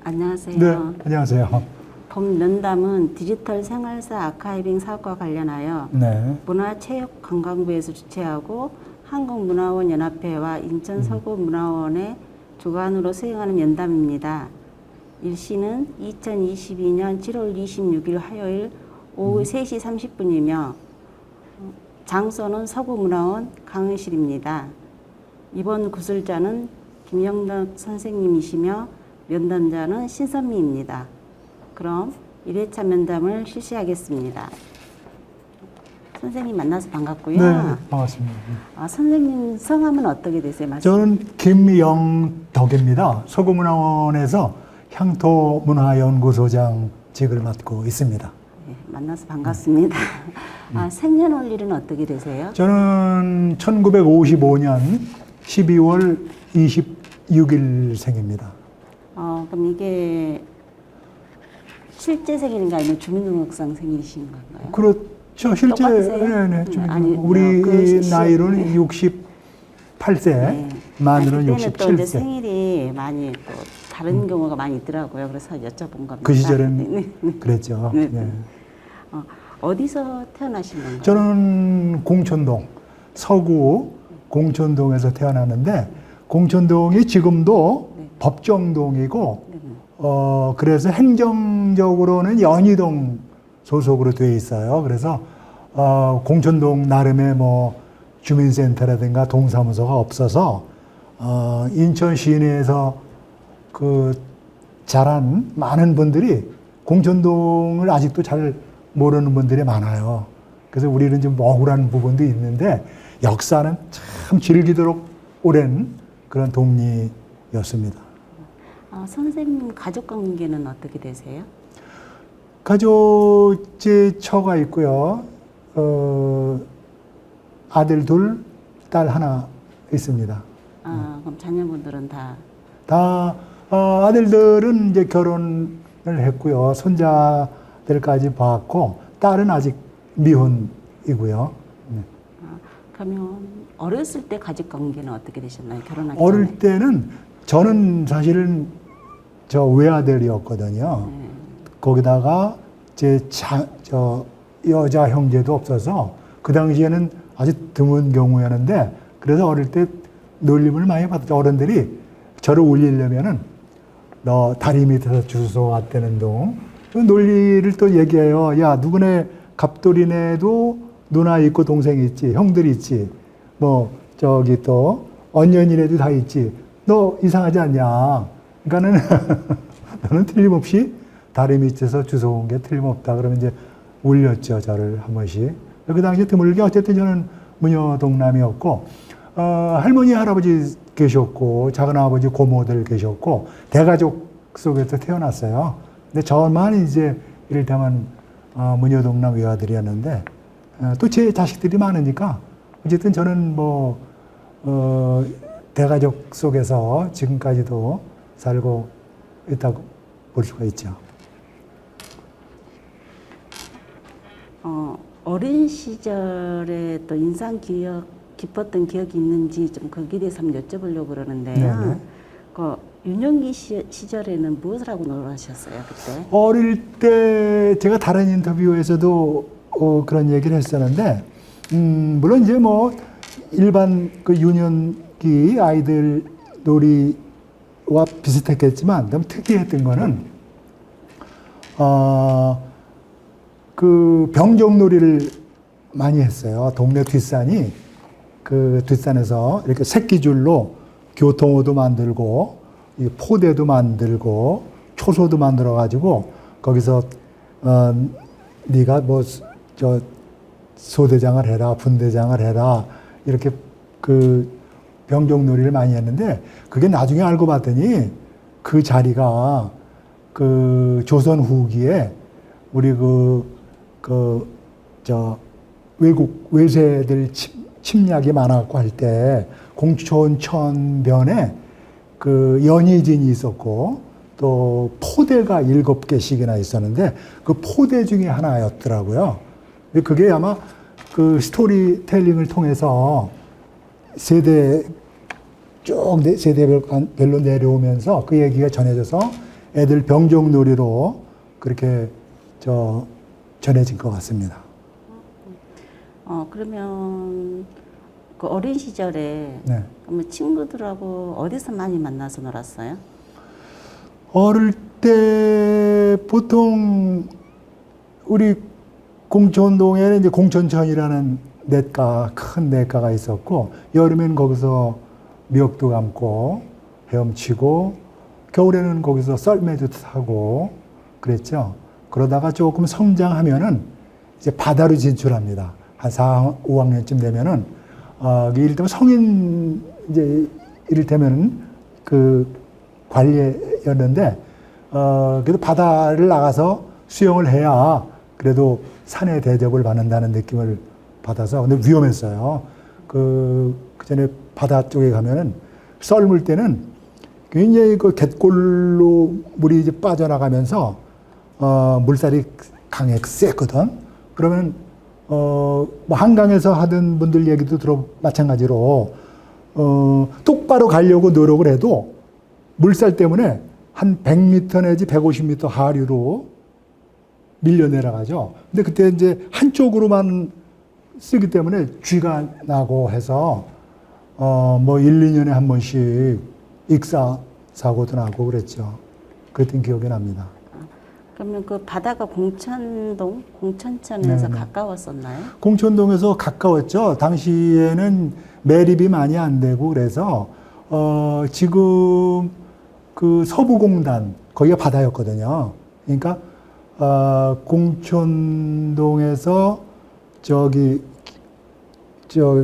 안녕하세요. 네, 안녕하세요. 본 면담은 디지털 생활사 아카이빙 사업과 관련하여 네. 문화체육관광부에서 주최하고 한국문화원연합회와 인천서구문화원의 주관으로 수행하는 면담입니다. 일시는 2022년 7월 26일 화요일 오후 3시 30분이며 장소는 서구문화원 강의실입니다. 이번 구술자는 김영덕 선생님이시며 면담자는 신선미입니다. 그럼 1회차 면담을 실시하겠습니다. 선생님 만나서 반갑고요. 네, 반갑습니다. 선생님 성함은 어떻게 되세요? 저는 김영덕입니다. 서구문화원에서 향토문화연구소장직을 맡고 있습니다. 네, 만나서 반갑습니다. 생년월일은 어떻게 되세요? 저는 1955년 12월 26일 생입니다. 그럼 이게 실제 생일인가 아니면 주민등록상 생일이신 건가요? 그렇죠. 실제 똑같으세요? 아니, 우리 나이로는 네. 68세, 네. 만으로는 그때는 또 이제 67세. 생일이 많이 또 다른 경우가 많이 있더라고요. 그래서 여쭤본 겁니다. 그 시절엔 네. 그랬죠. 네. 네. 어디서 태어나신 건가요? 저는 공천동, 서구 공천동에서 태어났는데, 공천동이 지금도 네. 법정동이고, 네. 그래서 행정적으로는 연희동 소속으로 되어 있어요. 그래서, 공천동 나름의 뭐, 주민센터라든가 동사무소가 없어서, 인천 시내에서 자란 많은 분들이 공천동을 아직도 잘 모르는 분들이 많아요. 그래서 우리는 좀 억울한 부분도 있는데, 역사는 참 즐기도록 오랜 그런 동리였습니다. 선생님 가족 관계는 어떻게 되세요? 가족 제 처가 있고요. 아들 둘, 딸 하나 있습니다. 그럼 자녀분들은 다 아들들은 이제 결혼을 했고요. 손자들까지 봤고, 딸은 아직 미혼이고요. 네. 그러면 어렸을 때 가족 관계는 어떻게 되셨나요? 결혼하기 어릴 전에? 때는 저는 사실은 저 외아들이었거든요. 네. 거기다가 저 여자 형제도 없어서 그 당시에는 아주 드문 경우였는데, 그래서 어릴 때 놀림을 많이 받았죠. 어른들이 저를 울리려면은 너 다리 밑에서 주워 왔다는 둥. 그 논리를 또 얘기해요. 야, 누구네 갑돌이네도 누나 있고 동생이 있지, 형들이 있지. 뭐 저기 또 언년이네도 다 있지. 너 이상하지 않냐? 그러니까는 너는 틀림없이 다리 밑에서 주워온 게 틀림없다. 그러면 이제 울렸죠, 저를 한 번씩. 그 당시에 드물게 어쨌든 저는 무녀동남이었고, 할머니, 할아버지 계셨고, 작은아버지, 고모들 계셨고, 대가족 속에서 태어났어요. 근데 저만 이제 이를테면 무녀동남 외아들이었는데, 또 제 자식들이 많으니까, 어쨌든 저는 뭐, 대가족 속에서 지금까지도 살고 있다고 볼 수가 있죠. 어린 시절에 또 인상 깊었던 기억이 있는지 좀 거기에 대해서 한번 여쭤보려고 그러는데요. 네네. 그 유년기 시절에는 무엇을 하고 놀아셨어요, 그때? 어릴 때 제가 다른 인터뷰에서도 그런 얘기를 했었는데, 물론 이제 뭐 일반 그 유년기 아이들 놀이와 비슷했겠지만 너무 특이했던 거는 그 병정놀이를 많이 했어요. 동네 뒷산이 그 뒷산에서 이렇게 새끼줄로 교통호도 만들고 포대도 만들고 초소도 만들어 가지고 거기서 네가 뭐 저 소대장을 해라, 분대장을 해라, 이렇게 그 병정놀이를 많이 했는데, 그게 나중에 알고 봤더니 그 자리가 그 조선 후기에 우리 외국 외세들 침략이 많았고 할 때 공촌천변에 그 연희진이 있었고, 또 포대가 7개씩이나 있었는데 그 포대 중에 하나였더라고요. 그게 아마 그 스토리텔링을 통해서 세대 쭉 세대별로 내려오면서 그 얘기가 전해져서 애들 병정놀이로 그렇게 전해진 것 같습니다. 그러면 그 어린 시절에 네. 그러면 친구들하고 어디서 많이 만나서 놀았어요? 어릴 때 보통 우리 공촌동에는 이제 공촌천이라는 큰 냇가가 있었고, 여름엔 거기서 미역도 감고 헤엄치고, 겨울에는 거기서 썰매도 타고 그랬죠. 그러다가 조금 성장하면은 이제 바다로 진출합니다. 한 4, 5학년쯤 되면은 이를테면 성인 이제 이를테면 그 관리였는데 그래도 바다를 나가서 수영을 해야 그래도 산에 대접을 받는다는 느낌을 받아서. 근데 위험했어요. 그 전에 바다 쪽에 가면은 썰물 때는 굉장히 그 갯골로 물이 이제 빠져나가면서 물살이 셌거든. 그러면 뭐 한강에서 하던 분들 얘기도 들어 마찬가지로 똑바로 가려고 노력을 해도 물살 때문에 한 100m 내지 150m 하류로 밀려 내려가죠. 근데 그때 이제 한쪽으로만 쓰기 때문에 쥐가 나고 해서 뭐 1, 2년에 한 번씩 익사 사고도 나고 그랬죠. 그랬던 기억이 납니다. 그러면 그 바다가 공천천에서 네네. 가까웠었나요? 공촌동에서 가까웠죠. 당시에는 매립이 많이 안 되고 그래서 지금 그 서부공단 거기가 바다였거든요. 그러니까 공촌동에서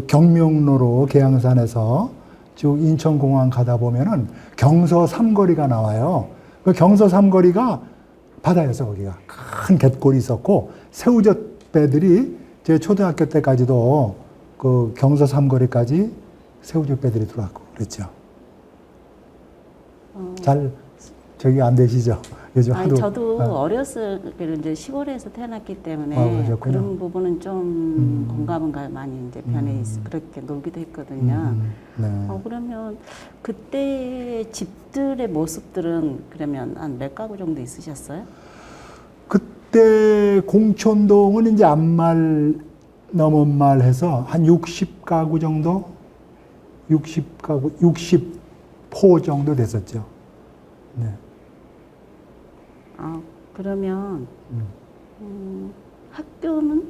경명로로 계양산에서 쭉 인천공항 가다 보면은 경서 삼거리가 나와요. 그 경서 삼거리가 바다였어. 거기가 큰 갯골이 있었고 새우젓 배들이 제 초등학교 때까지도 그 경서 삼거리까지 새우젓 배들이 들어왔고 그랬죠. 잘 저기 안 되시죠? 요즘 아니, 하도. 저도 어렸을 때 이제 시골에서 태어났기 때문에 그러셨군요. 그런 부분은 좀 공감은 많이 이제 그렇게 놀기도 했거든요. 네. 그러면 그때 집들의 모습들은 그러면 한 몇 가구 정도 있으셨어요? 그때 공촌동은 이제 앞말 넘은말 해서 한 60가구 정도? 60가구, 60포 정도 됐었죠. 네. 그러면 학교는?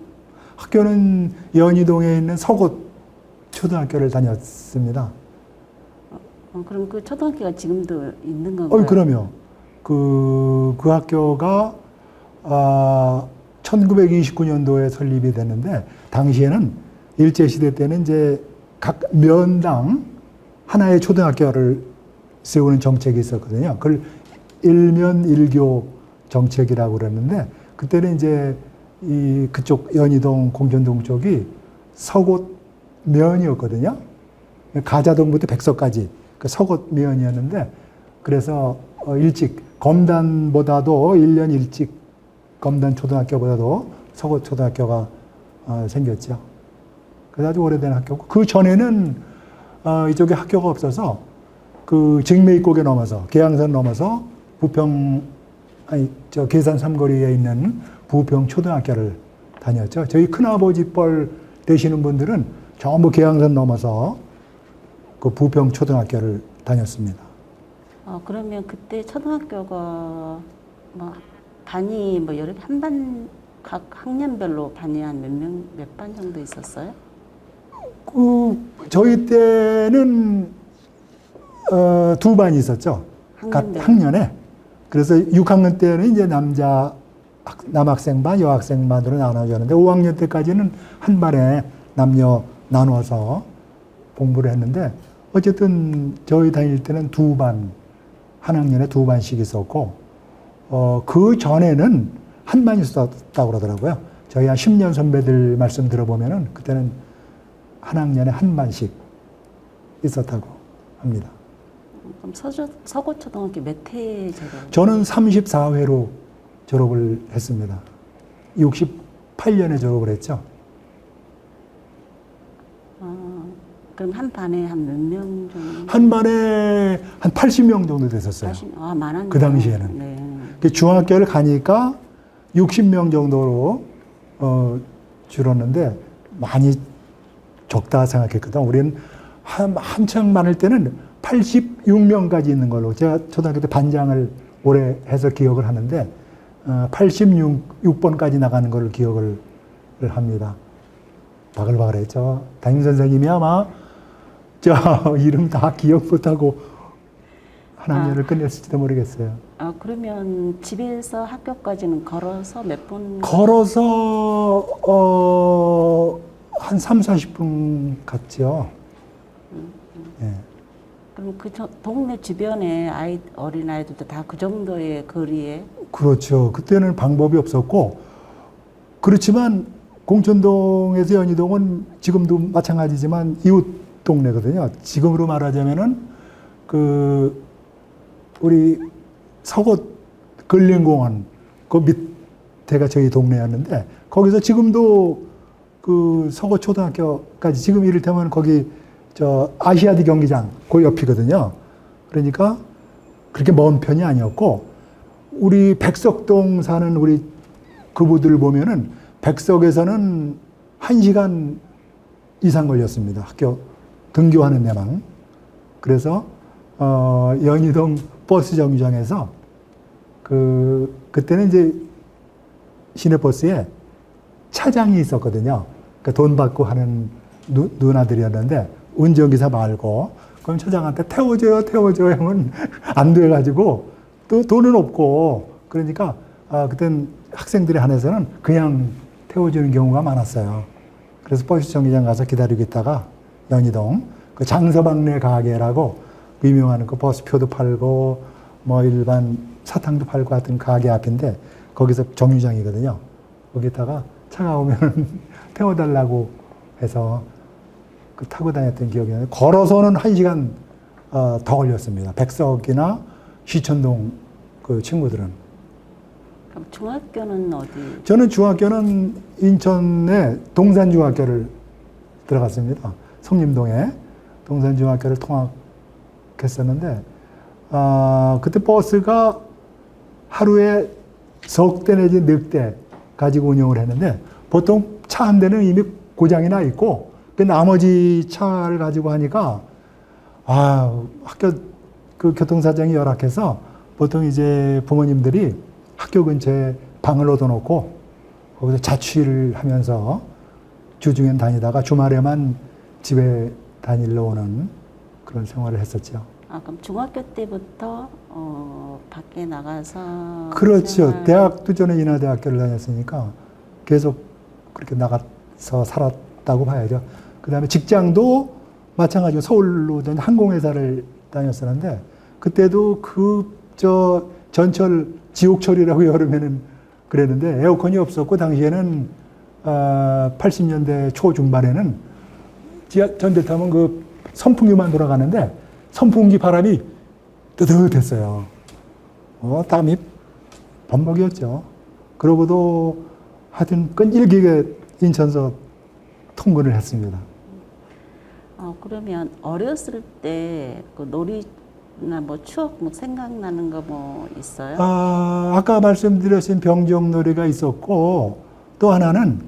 학교는 연희동에 있는 서곳 초등학교를 다녔습니다. 그럼 그 초등학교가 지금도 있는 건가요? 그럼요. 그 학교가 1929년도에 설립이 됐는데, 당시에는 일제시대 때는 이제 각 면당 하나의 초등학교를 세우는 정책이 있었거든요. 그걸 일면 일교 정책이라고 그랬는데, 그때는 이제 그쪽 연희동, 공촌동 쪽이 서곳 면이었거든요. 가자동부터 백서까지 그 서곳 면이었는데, 그래서 일찍 검단보다도 1년 일찍 검단 초등학교보다도 서곳 초등학교가 생겼죠. 그래서 아주 오래된 학교고, 그 전에는 이쪽에 학교가 없어서 그 직매입고개 넘어서 계양산 넘어서 계산 삼거리에 있는 부평 초등학교를 다녔죠. 저희 큰아버지 뻘 되시는 분들은 전부 계양산 넘어서 그 부평 초등학교를 다녔습니다. 그러면 그때 초등학교가 뭐 반이 뭐 여러 한 반 각 학년별로 반이 한 몇 반 정도 있었어요? 저희 때는 2반이 있었죠. 각 학년에. 그래서 6학년 때는 이제 남학생반, 여학생반으로 나눠졌는데 5학년 때까지는 한 반에 남녀 나눠서 공부를 했는데, 어쨌든 저희 다닐 때는 2반, 한 학년에 2반씩 있었고, 그 전에는 한 반이 있었다고 그러더라고요. 저희 한 10년 선배들 말씀 들어보면은 그때는 한 학년에 한 반씩 있었다고 합니다. 그럼 서고초등학교 몇 회 졸업? 저는 34회로 졸업을 했습니다. 68년에 졸업을 했죠. 그럼 한 반에 한 몇 명 정도? 한 반에 한 80명 정도 됐었어요. 많았네요. 그 당시에는. 네. 그 중학교를 가니까 60명 정도로 줄었는데 많이 적다 생각했거든. 우리는 한창 많을 때는 86명까지 있는 걸로 제가 초등학교 때 반장을 오래 해서 기억을 하는데 86번까지 나가는 걸 기억을 합니다. 바글바글했죠. 담임 선생님이 아마 저 이름 다 기억 못하고 한 학년을 끝냈을지도 모르겠어요. 그러면 집에서 학교까지는 걸어서 몇 분? 걸어서 한 3, 40분 갔죠. 예. 그럼 동네 주변에 어린 아이들도 다 그 정도의 거리에? 그렇죠. 그때는 방법이 없었고 그렇지만 공천동에서 연희동은 지금도 마찬가지지만 이웃 동네거든요. 지금으로 말하자면은 우리 서곳 근린공원 그 밑에가 저희 동네였는데 거기서 지금도 그 서곳 초등학교까지 지금 이를테면 거기 저 아시아드 경기장 그 옆이거든요. 그러니까 그렇게 먼 편이 아니었고 우리 백석동 사는 우리 그부들 보면은 백석에서는 1시간 이상 걸렸습니다. 학교 등교하는 데만. 그래서 연희동 버스 정류장에서 그때는 이제 시내버스에 차장이 있었거든요. 그러니까 돈 받고 하는 누나들이었는데 운전기사 말고 그럼 차장한테 태워줘요 하면 안 돼가지고 또 돈은 없고 그러니까 그땐 학생들에 한해서는 그냥 태워주는 경우가 많았어요. 그래서 버스 정류장 가서 기다리고 있다가 연희동 그 장서방네 가게라고 유명한 그 버스표도 팔고 뭐 일반 사탕도 팔고 하여튼 가게 앞인데 거기서 정류장이거든요. 거기다가 차가 오면 태워달라고 해서 그 타고 다녔던 기억이 나요. 걸어서는 1시간 더 걸렸습니다. 백석이나 시천동 그 친구들은. 그럼 중학교는 어디? 저는 중학교는 인천의 동산중학교를 들어갔습니다. 성림동에 동산중학교를 통학했었는데 그때 버스가 하루에 석 대 내지 넉 대 가지고 운영을 했는데 보통 차 한 대는 이미 고장이 나 있고 그 나머지 차를 가지고 하니까 학교 그 교통사정이 열악해서 보통 이제 부모님들이 학교 근처에 방을 얻어놓고 거기서 자취를 하면서 주중엔 다니다가 주말에만 집에 다니러 오는 그런 생활을 했었죠. 그럼 중학교 때부터 밖에 나가서 그렇죠. 대학도 저는 인하대학교를 다녔으니까 계속 그렇게 나가서 살았다고 봐야죠. 그 다음에 직장도 마찬가지로 서울로 항공회사를 다녔었는데 그때도 전철 지옥철이라고 여름에는 그랬는데 에어컨이 없었고 당시에는 80년대 초중반에는 전대 타면 그 선풍기만 돌아가는데 선풍기 바람이 뜨뜻했어요. 땀이 범벅이었죠. 그러고도 하여튼 끈질기게 인천서 통근을 했습니다. 그러면 어렸을 때 그 놀이나 뭐 추억 뭐 생각나는 거 뭐 있어요? 아까 말씀드렸던 병정놀이가 있었고 또 하나는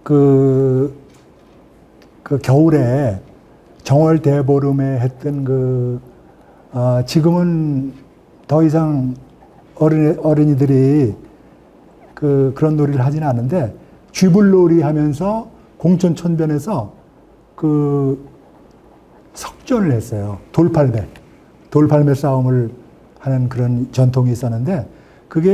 그 겨울에 정월 대보름에 했던 지금은 더 이상 어린이들이 그런 놀이를 하지는 않는데 쥐불놀이 하면서 공천천변에서 석전을 했어요. 돌팔매 싸움을 하는 그런 전통이 있었는데 그게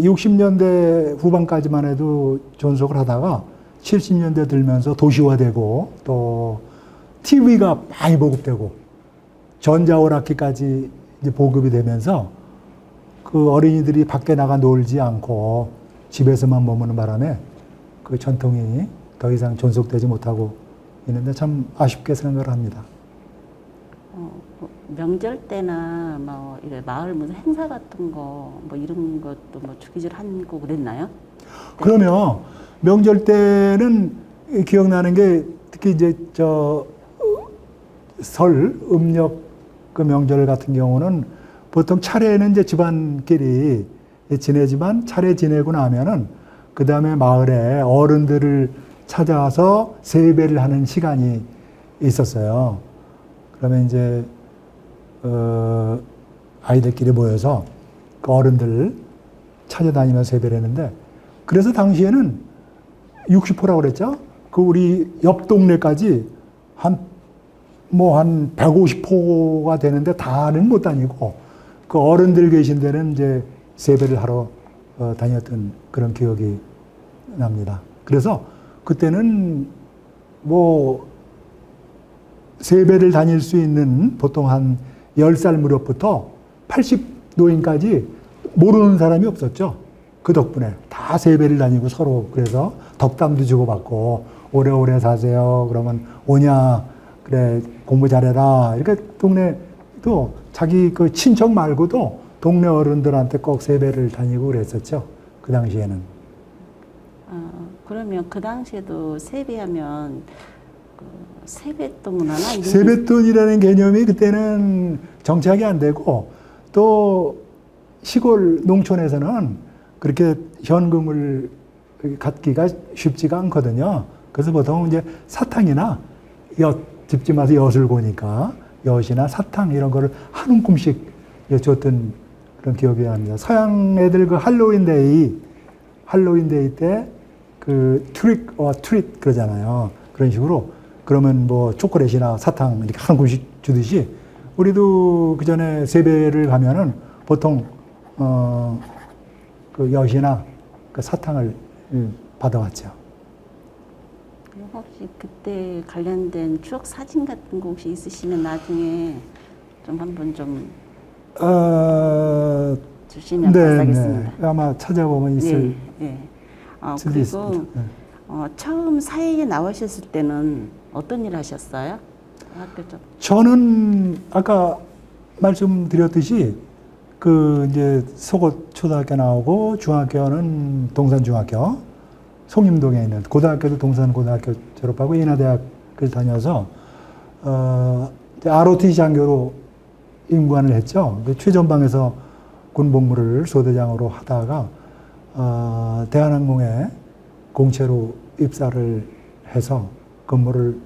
60년대 후반까지만 해도 존속을 하다가 70년대 들면서 도시화되고 또 TV가 많이 보급되고 전자오락기까지 이제 보급이 되면서 그 어린이들이 밖에 나가 놀지 않고 집에서만 머무는 바람에 그 전통이 더 이상 존속되지 못하고 있는데 참 아쉽게 생각을 합니다. 명절 때나 뭐 이래 마을 무슨 행사 같은 거 뭐 이런 것도 뭐 주기적으로 하고 그랬나요? 그러면 명절 때는 기억나는 게 특히 이제 설, 음력 그 명절 같은 경우는 보통 차례는 이제 집안끼리 지내지만 차례 지내고 나면은 그 다음에 마을에 어른들을 찾아와서 세배를 하는 시간이 있었어요. 그러면 이제 아이들끼리 모여서 그 어른들 찾아다니면서 세배를 했는데 그래서 당시에는 60호라고 그랬죠? 그 우리 옆 동네까지 한 150호가 되는데 다는 못 다니고 그 어른들 계신 데는 이제 세배를 하러 다녔던 그런 기억이 납니다. 그래서 그때는 뭐 세배를 다닐 수 있는 보통 한 10살 무렵부터 80노인까지 모르는 사람이 없었죠. 그 덕분에 다 세배를 다니고 서로 그래서 덕담도 주고받고 오래오래 사세요. 그러면 오냐. 그래 공부 잘해라. 이렇게 동네도 자기 그 친척 말고도 동네 어른들한테 꼭 세배를 다니고 그랬었죠. 그 당시에는. 그러면 그 당시에도 세배하면 그 세뱃돈 문화나 이런 게 세뱃돈이라는 개념이 그때는 정착이 안 되고 또 시골 농촌에서는 그렇게 현금을 갖기가 쉽지가 않거든요. 그래서 보통 이제 사탕이나 집집마다 엿을 보니까 엿이나 사탕 이런 거를 한 움큼씩 줬던 그런 기억이 납니다. 서양 애들 그 할로윈데이 때 그 트릭 트릿 그러잖아요. 그런 식으로 그러면 뭐 초콜릿이나 사탕 이렇게 한 움큼씩 주듯이 우리도 그 전에 세배를 가면은 보통 그 엿이나 그 사탕을 받아왔죠. 혹시 그때 관련된 추억 사진 같은 거 혹시 있으시면 나중에 좀 한번 좀 주시면 감사하겠습니다. 네. 아마 찾아보면 있을 네. 수도 그리고 있습니다. 네. 처음 사회에 나오셨을 때는 어떤 일 하셨어요? 학교 쪽. 저는 아까 말씀드렸듯이 그 이제 속옷 초등학교 나오고 중학교는 동산중학교, 송림동에 있는 고등학교도 동산고등학교 졸업하고 인하대학을 다녀서 ROTC 장교로 임관을 했죠. 그 최전방에서 군복무를 소대장으로 하다가 대한항공에 공채로 입사를 해서 근무를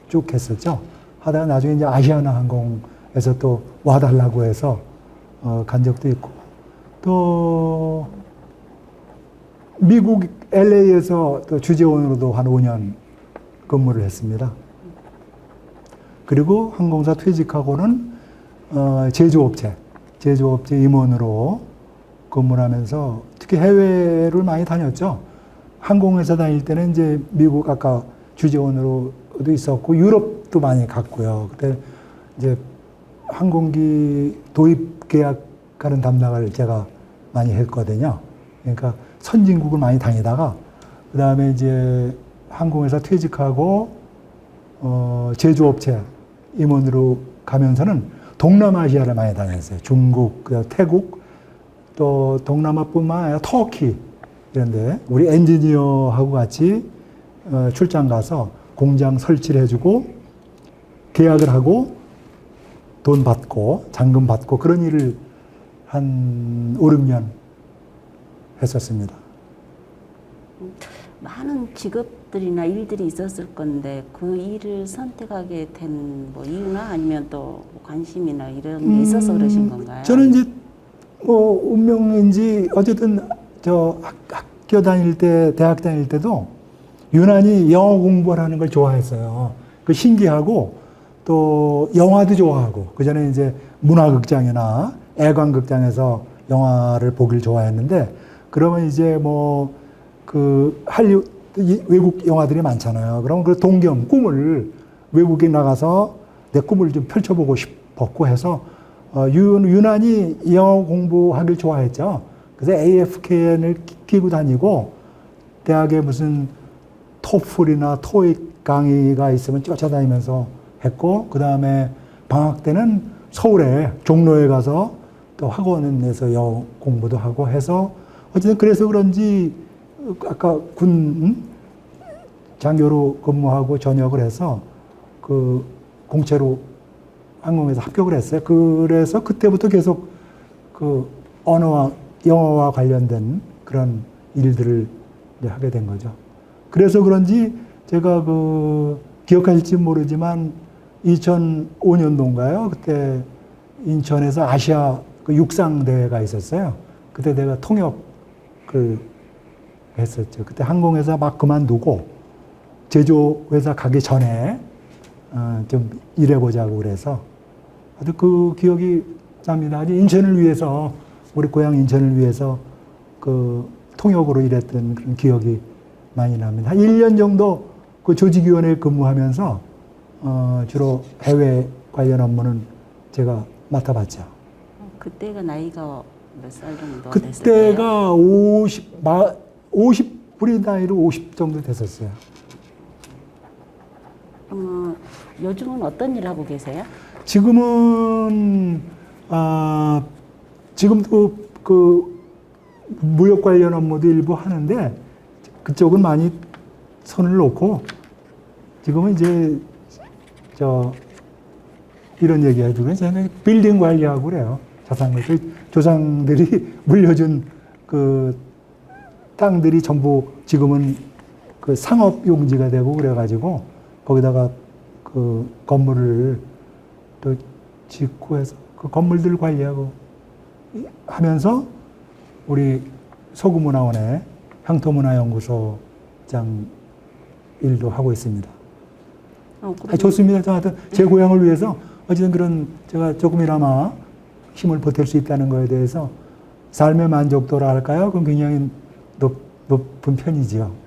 쭉 했었죠. 하다가 나중에 이제 아시아나 항공에서 또 와달라고 해서 간 적도 있고 또 미국 LA에서 또 주재원으로도 한 5년 근무를 했습니다. 그리고 항공사 퇴직하고는 제조업체 임원으로 근무를 하면서 특히 해외를 많이 다녔죠. 항공회사 다닐 때는 이제 미국 아까 주재원으로도 있었고 유럽도 많이 갔고요. 그때 이제 항공기 도입 계약하는 담당을 제가 많이 했거든요. 그러니까 선진국을 많이 다니다가 그 다음에 이제 항공회사 퇴직하고 제조업체 임원으로 가면서는 동남아시아를 많이 다녔어요. 중국, 태국, 또 동남아뿐만 아니라 터키 이런데 우리 엔지니어하고 같이 출장 가서 공장 설치를 해주고 계약을 하고 돈 받고 잔금 받고 그런 일을 한 5, 6년 했었습니다. 많은 직업들이나 일들이 있었을 건데 그 일을 선택하게 된 뭐 이유나 아니면 또 관심이나 이런 게 있어서 그러신 건가요? 저는 이제 뭐 운명인지 어쨌든 저 학교 다닐 때 대학 다닐 때도 유난히 영어 공부하는 걸 좋아했어요. 그 신기하고 또 영화도 좋아하고 그 전에 이제 문화극장이나 애관극장에서 영화를 보길 좋아했는데 그러면 이제 뭐 그 한류 외국 영화들이 많잖아요. 그럼 그 동경 꿈을 외국에 나가서 내 꿈을 좀 펼쳐보고 싶었고 해서 유난히 영어 공부하길 좋아했죠. 그래서 AFKN을 끼고 다니고 대학에 무슨 토플이나 토익 강의가 있으면 쫓아다니면서 했고 그 다음에 방학 때는 서울에 종로에 가서 또 학원에서 영어 공부도 하고 해서 어쨌든 그래서 그런지 아까 군 장교로 근무하고 전역을 해서 그 공채로 항공에서 합격을 했어요. 그래서 그때부터 계속 그 언어와 영어와 관련된 그런 일들을 이제 하게 된 거죠. 그래서 그런지 제가 그 기억하실지 모르지만 2005년도인가요? 그때 인천에서 아시아 그 육상 대회가 있었어요. 그때 내가 통역을 했었죠. 그때 항공회사 막 그만두고 제조회사 가기 전에 좀 일해보자고 그래서 아주 그 기억이 납니다. 아주 인천을 위해서, 우리 고향 인천을 위해서 그 통역으로 일했던 그런 기억이 많이 납니다. 한 1년 정도 그 조직위원회에 근무하면서 주로 해외 관련 업무는 제가 맡아봤죠. 그때가 나이가 몇 살 정도 됐을까요? 그때가 50, 우리 나이로 50 정도 됐었어요. 요즘은 어떤 일 하고 계세요? 지금은, 지금도 그 무역 관련 업무도 일부 하는데 그쪽은 많이 손을 놓고 지금은 이제 이런 얘기 해주고 저는 빌딩 관리하고 그래요. 자산을. 조상들이 물려준 그 땅들이 전부 지금은 그 상업 용지가 되고 그래가지고 거기다가 그 건물을 또 짓고 해서 그 건물들 관리하고 하면서 우리 서구문화원의 향토문화연구소장 일도 하고 있습니다. 좋습니다. 저 하여튼 제 고향을 위해서 어쨌든 그런 제가 조금이나마 힘을 보탤 수 있다는 거에 대해서 삶의 만족도라 할까요? 그건 굉장히 높은 편이지요.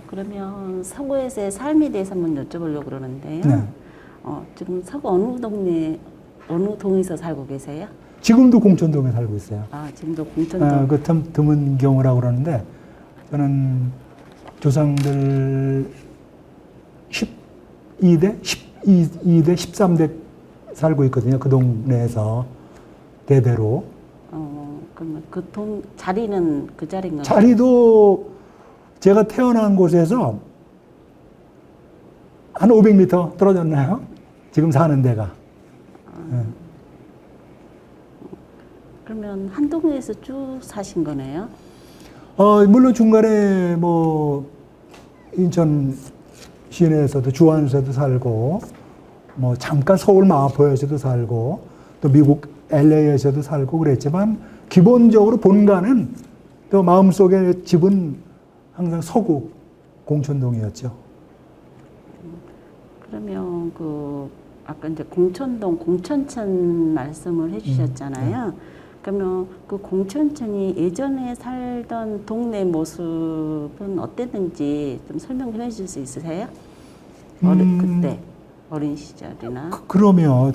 그러면 서구에서의 삶에 대해서 한번 여쭤보려고 그러는데요. 네. 지금 서구 어느 동네, 어느 동에서 살고 계세요? 지금도 공천동에 살고 있어요. 지금도 공천동. 그 참 드문 경우라고 그러는데 저는 조상들 12대, 12대, 13대 살고 있거든요. 그 동네에서 대대로. 그러면 자리는 그 자리인가요? 자리도 제가 태어난 곳에서 한 500m 떨어졌나요? 지금 사는 데가. 그러면 한 동네에서 쭉 사신 거네요? 물론 중간에 뭐 인천 시내에서도 주안에서도 살고 뭐 잠깐 서울 마포에서도 살고 또 미국 LA에서도 살고 그랬지만 기본적으로 본가는 또 마음속의 집은 항상 서구 공천동이었죠. 그러면 아까 이제 공천동, 공천천 말씀을 해주셨잖아요. 그러면 그 공천천이 예전에 살던 동네 모습은 어땠는지 좀 설명 좀 해줄 수 있으세요? 그때 어린 시절이나. 그러면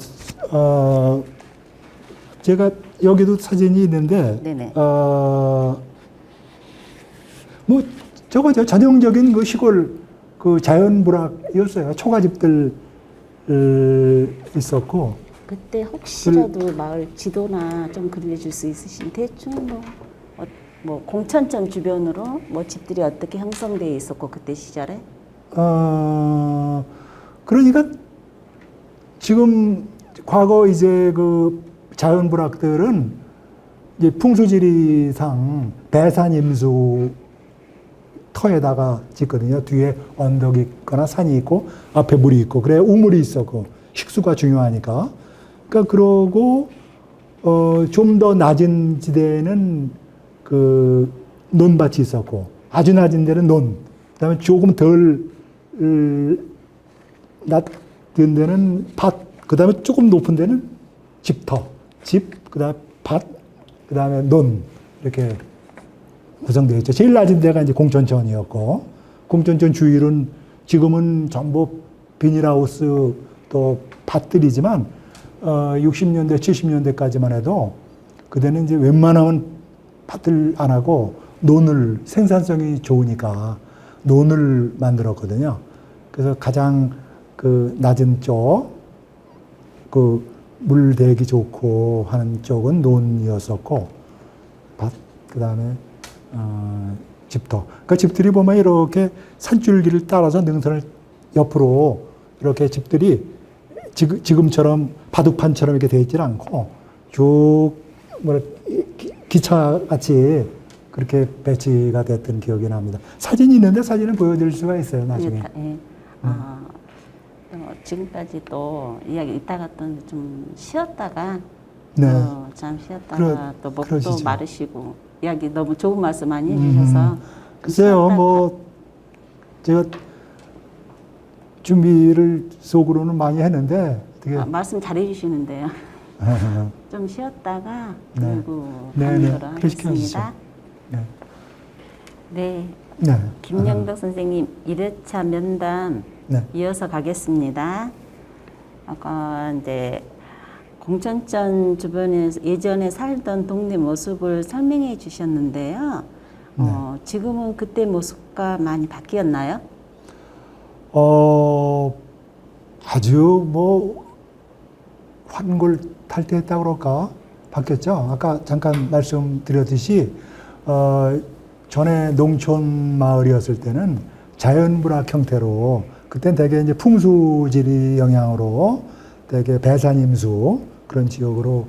제가 여기도 사진이 있는데 네네. 뭐 저거죠. 전형적인 그 시골 그 자연부락이었어요. 초가집들 있었고. 그때 혹시라도 마을 지도나 좀 그려줄 수 있으신 대충 뭐 공천점 주변으로 뭐 집들이 어떻게 형성되어 있었고 그때 시절에? 그러니까 지금 과거 이제 그 자연부락들은 이제 풍수지리상 배산임수 터에다가 짓거든요. 뒤에 언덕이 있거나 산이 있고 앞에 물이 있고 그래 우물이 있었고 식수가 중요하니까. 그러니까 그러고 좀 더 낮은 지대에는 그 논밭이 있었고 아주 낮은 데는 논. 그다음에 조금 덜 낮은 데는 밭. 그다음에 조금 높은 데는 집터. 집. 그다음에 밭. 그다음에 논. 이렇게 구성되어 있죠. 제일 낮은 데가 이제 공천천이었고, 공천천 주위는 지금은 전부 비닐하우스 또 밭들이지만, 60년대, 70년대까지만 해도 그때는 이제 웬만하면 밭을 안 하고 논을 생산성이 좋으니까 논을 만들었거든요. 그래서 가장 그 낮은 쪽, 그 물대기 좋고 하는 쪽은 논이었었고, 밭, 그 다음에 집터. 그 집들이 보면 이렇게 산줄기를 따라서 능선을 옆으로 이렇게 집들이 지금처럼 바둑판처럼 이렇게 되어 있지 않고 쭉 기차 같이 그렇게 배치가 됐던 기억이 납니다. 사진이 있는데 사진을 보여드릴 수가 있어요, 나중에. 예. 지금까지 또 이야기 이따가 또 좀 쉬었다가 네. 잠 쉬었다가 또 목도 그러시죠. 마르시고 이야기 너무 좋은 말씀 많이 해주셔서 글쎄요, 뭐 제가 준비를 속으로는 많이 했는데 되게 말씀 잘해주시는데요. 좀 쉬었다가 네. 그리고 네, 가는 네. 거로 그렇게 하겠습니다. 네. 네. 네. 김영덕 선생님 1회차 면담 네. 이어서 가겠습니다. 아까 이제 공천전 주변에서 예전에 살던 동네 모습을 설명해 주셨는데요. 지금은 그때 모습과 많이 바뀌었나요? 아주 뭐 환골탈태했다고 그럴까? 바뀌었죠. 아까 잠깐 말씀드렸듯이 전에 농촌 마을이었을 때는 자연불학 형태로 그땐 대개 이제 풍수지리 영향으로 되게 배산임수 그런 지역으로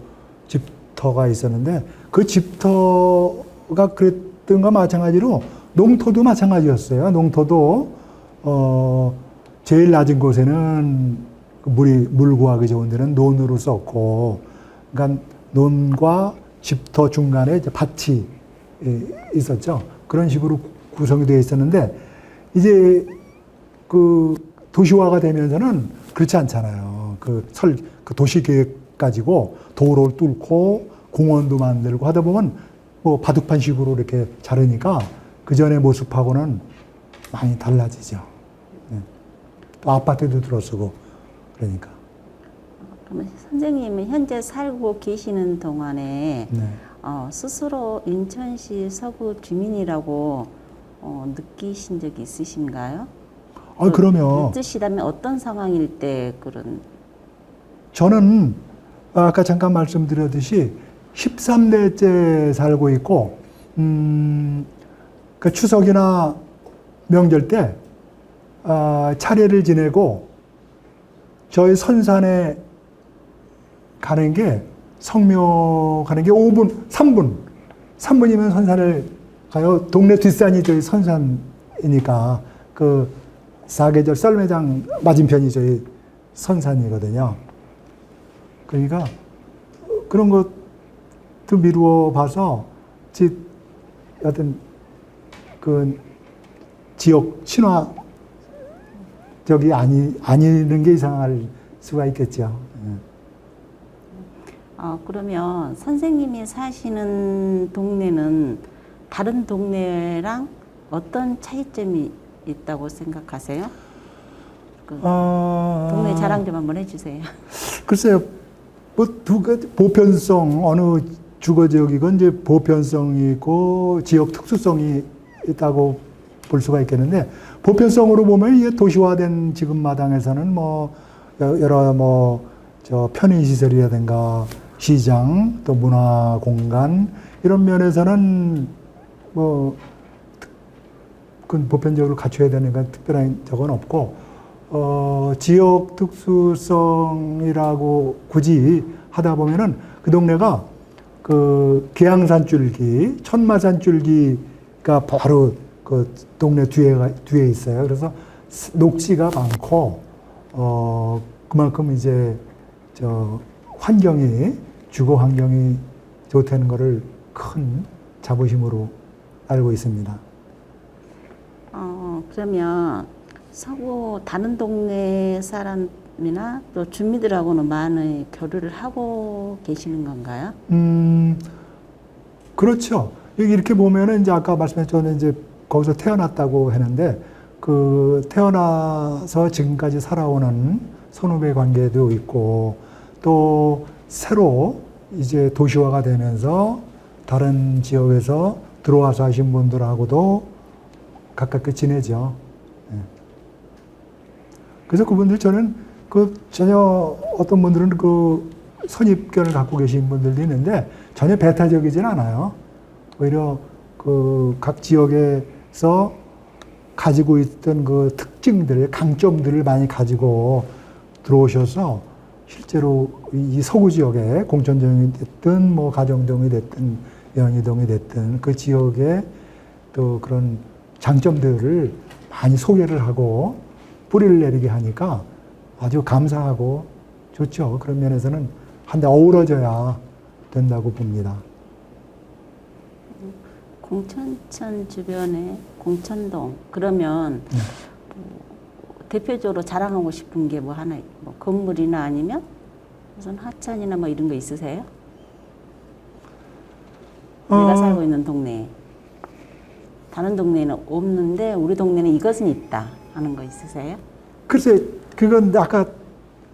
집터가 있었는데 그 집터가 그랬던 거 마찬가지로 농토도 마찬가지였어요. 농토도 제일 낮은 곳에는 물 구하기 좋은 데는 논으로 썼고, 그러니까 논과 집터 중간에 이제 밭이 있었죠. 그런 식으로 구성이 되어 있었는데 이제 그 도시화가 되면서는 그렇지 않잖아요. 그 도시 계획 가지고 도로를 뚫고 공원도 만들고 하다 보면 뭐 바둑판식으로 이렇게 자르니까 그 전의 모습하고는 많이 달라지죠. 네. 또 아파트도 들어서고 그러니까. 그러면 선생님은 현재 살고 계시는 동안에 네. 스스로 인천시 서구 주민이라고 느끼신 적이 있으신가요? 그러면 느끼시다면 어떤 상황일 때 그런? 저는 아까 잠깐 말씀드렸듯이 13대째 살고 있고, 그 추석이나 명절 때 차례를 지내고 저희 선산에 가는 게 성묘 가는 게 5분, 3분이면 선산을 가요. 동네 뒷산이 저희 선산이니까 그 사계절 썰매장 맞은편이 저희 선산이거든요. 그러니까 그런 것도 미루어 봐서 어떤 그 지역 친화적이 아니는 게 이상할 수가 있겠죠. 그러면 선생님이 사시는 동네는 다른 동네랑 어떤 차이점이 있다고 생각하세요? 동네 자랑 좀 한번 해주세요. 글쎄요, 뭐 보편성 어느 주거 지역이건 이제 보편성이 있고 지역 특수성이 있다고 볼 수가 있겠는데 보편성으로 보면 이게 도시화된 지금 마당에서는 뭐 여러 저 편의 시설이라든가 시장 또 문화 공간 이런 면에서는 뭐 그건 보편적으로 갖춰야 되는 건 특별한 적은 없고 지역 특수성이라고 굳이 하다 보면은 그 동네가 그 계양산 줄기, 천마산 줄기가 바로 그 동네 뒤에 있어요. 그래서 녹지가 많고 그만큼 이제 주거 환경이 좋다는 것을 큰 자부심으로 알고 있습니다. 그러면 서구 다른 동네 사람이나 또 주민들하고는 많이 교류를 하고 계시는 건가요? 그렇죠. 이렇게 보면은 이제 아까 말씀하신 저는 이제 거기서 태어났다고 했는데 그 태어나서 지금까지 살아오는 선후배 관계도 있고 또 새로 이제 도시화가 되면서 다른 지역에서 들어와서 하신 분들하고도 가깝게 지내죠. 네. 그래서 그분들 저는 전혀 어떤 분들은 그 선입견을 갖고 계신 분들도 있는데 전혀 배타적이진 않아요. 오히려 그 각 지역에서 가지고 있던 그 특징들, 강점들을 많이 가지고 들어오셔서 실제로 이 서구 지역에 공천동이 됐든 뭐 가정동이 됐든 연희동이 됐든 그 지역의 또 그런 장점들을 많이 소개를 하고 뿌리를 내리게 하니까 아주 감사하고 좋죠. 그런 면에서는 한데 어우러져야 된다고 봅니다. 공천천 주변에 공천동 그러면 대표적으로 자랑하고 싶은 게 뭐 하나, 뭐 건물이나 아니면 무슨 하천이나 뭐 이런 거 있으세요? 내가 살고 있는 동네에. 다른 동네에는 없는데 우리 동네는 이것은 있다 하는 거 있으세요? 글쎄, 그건 아까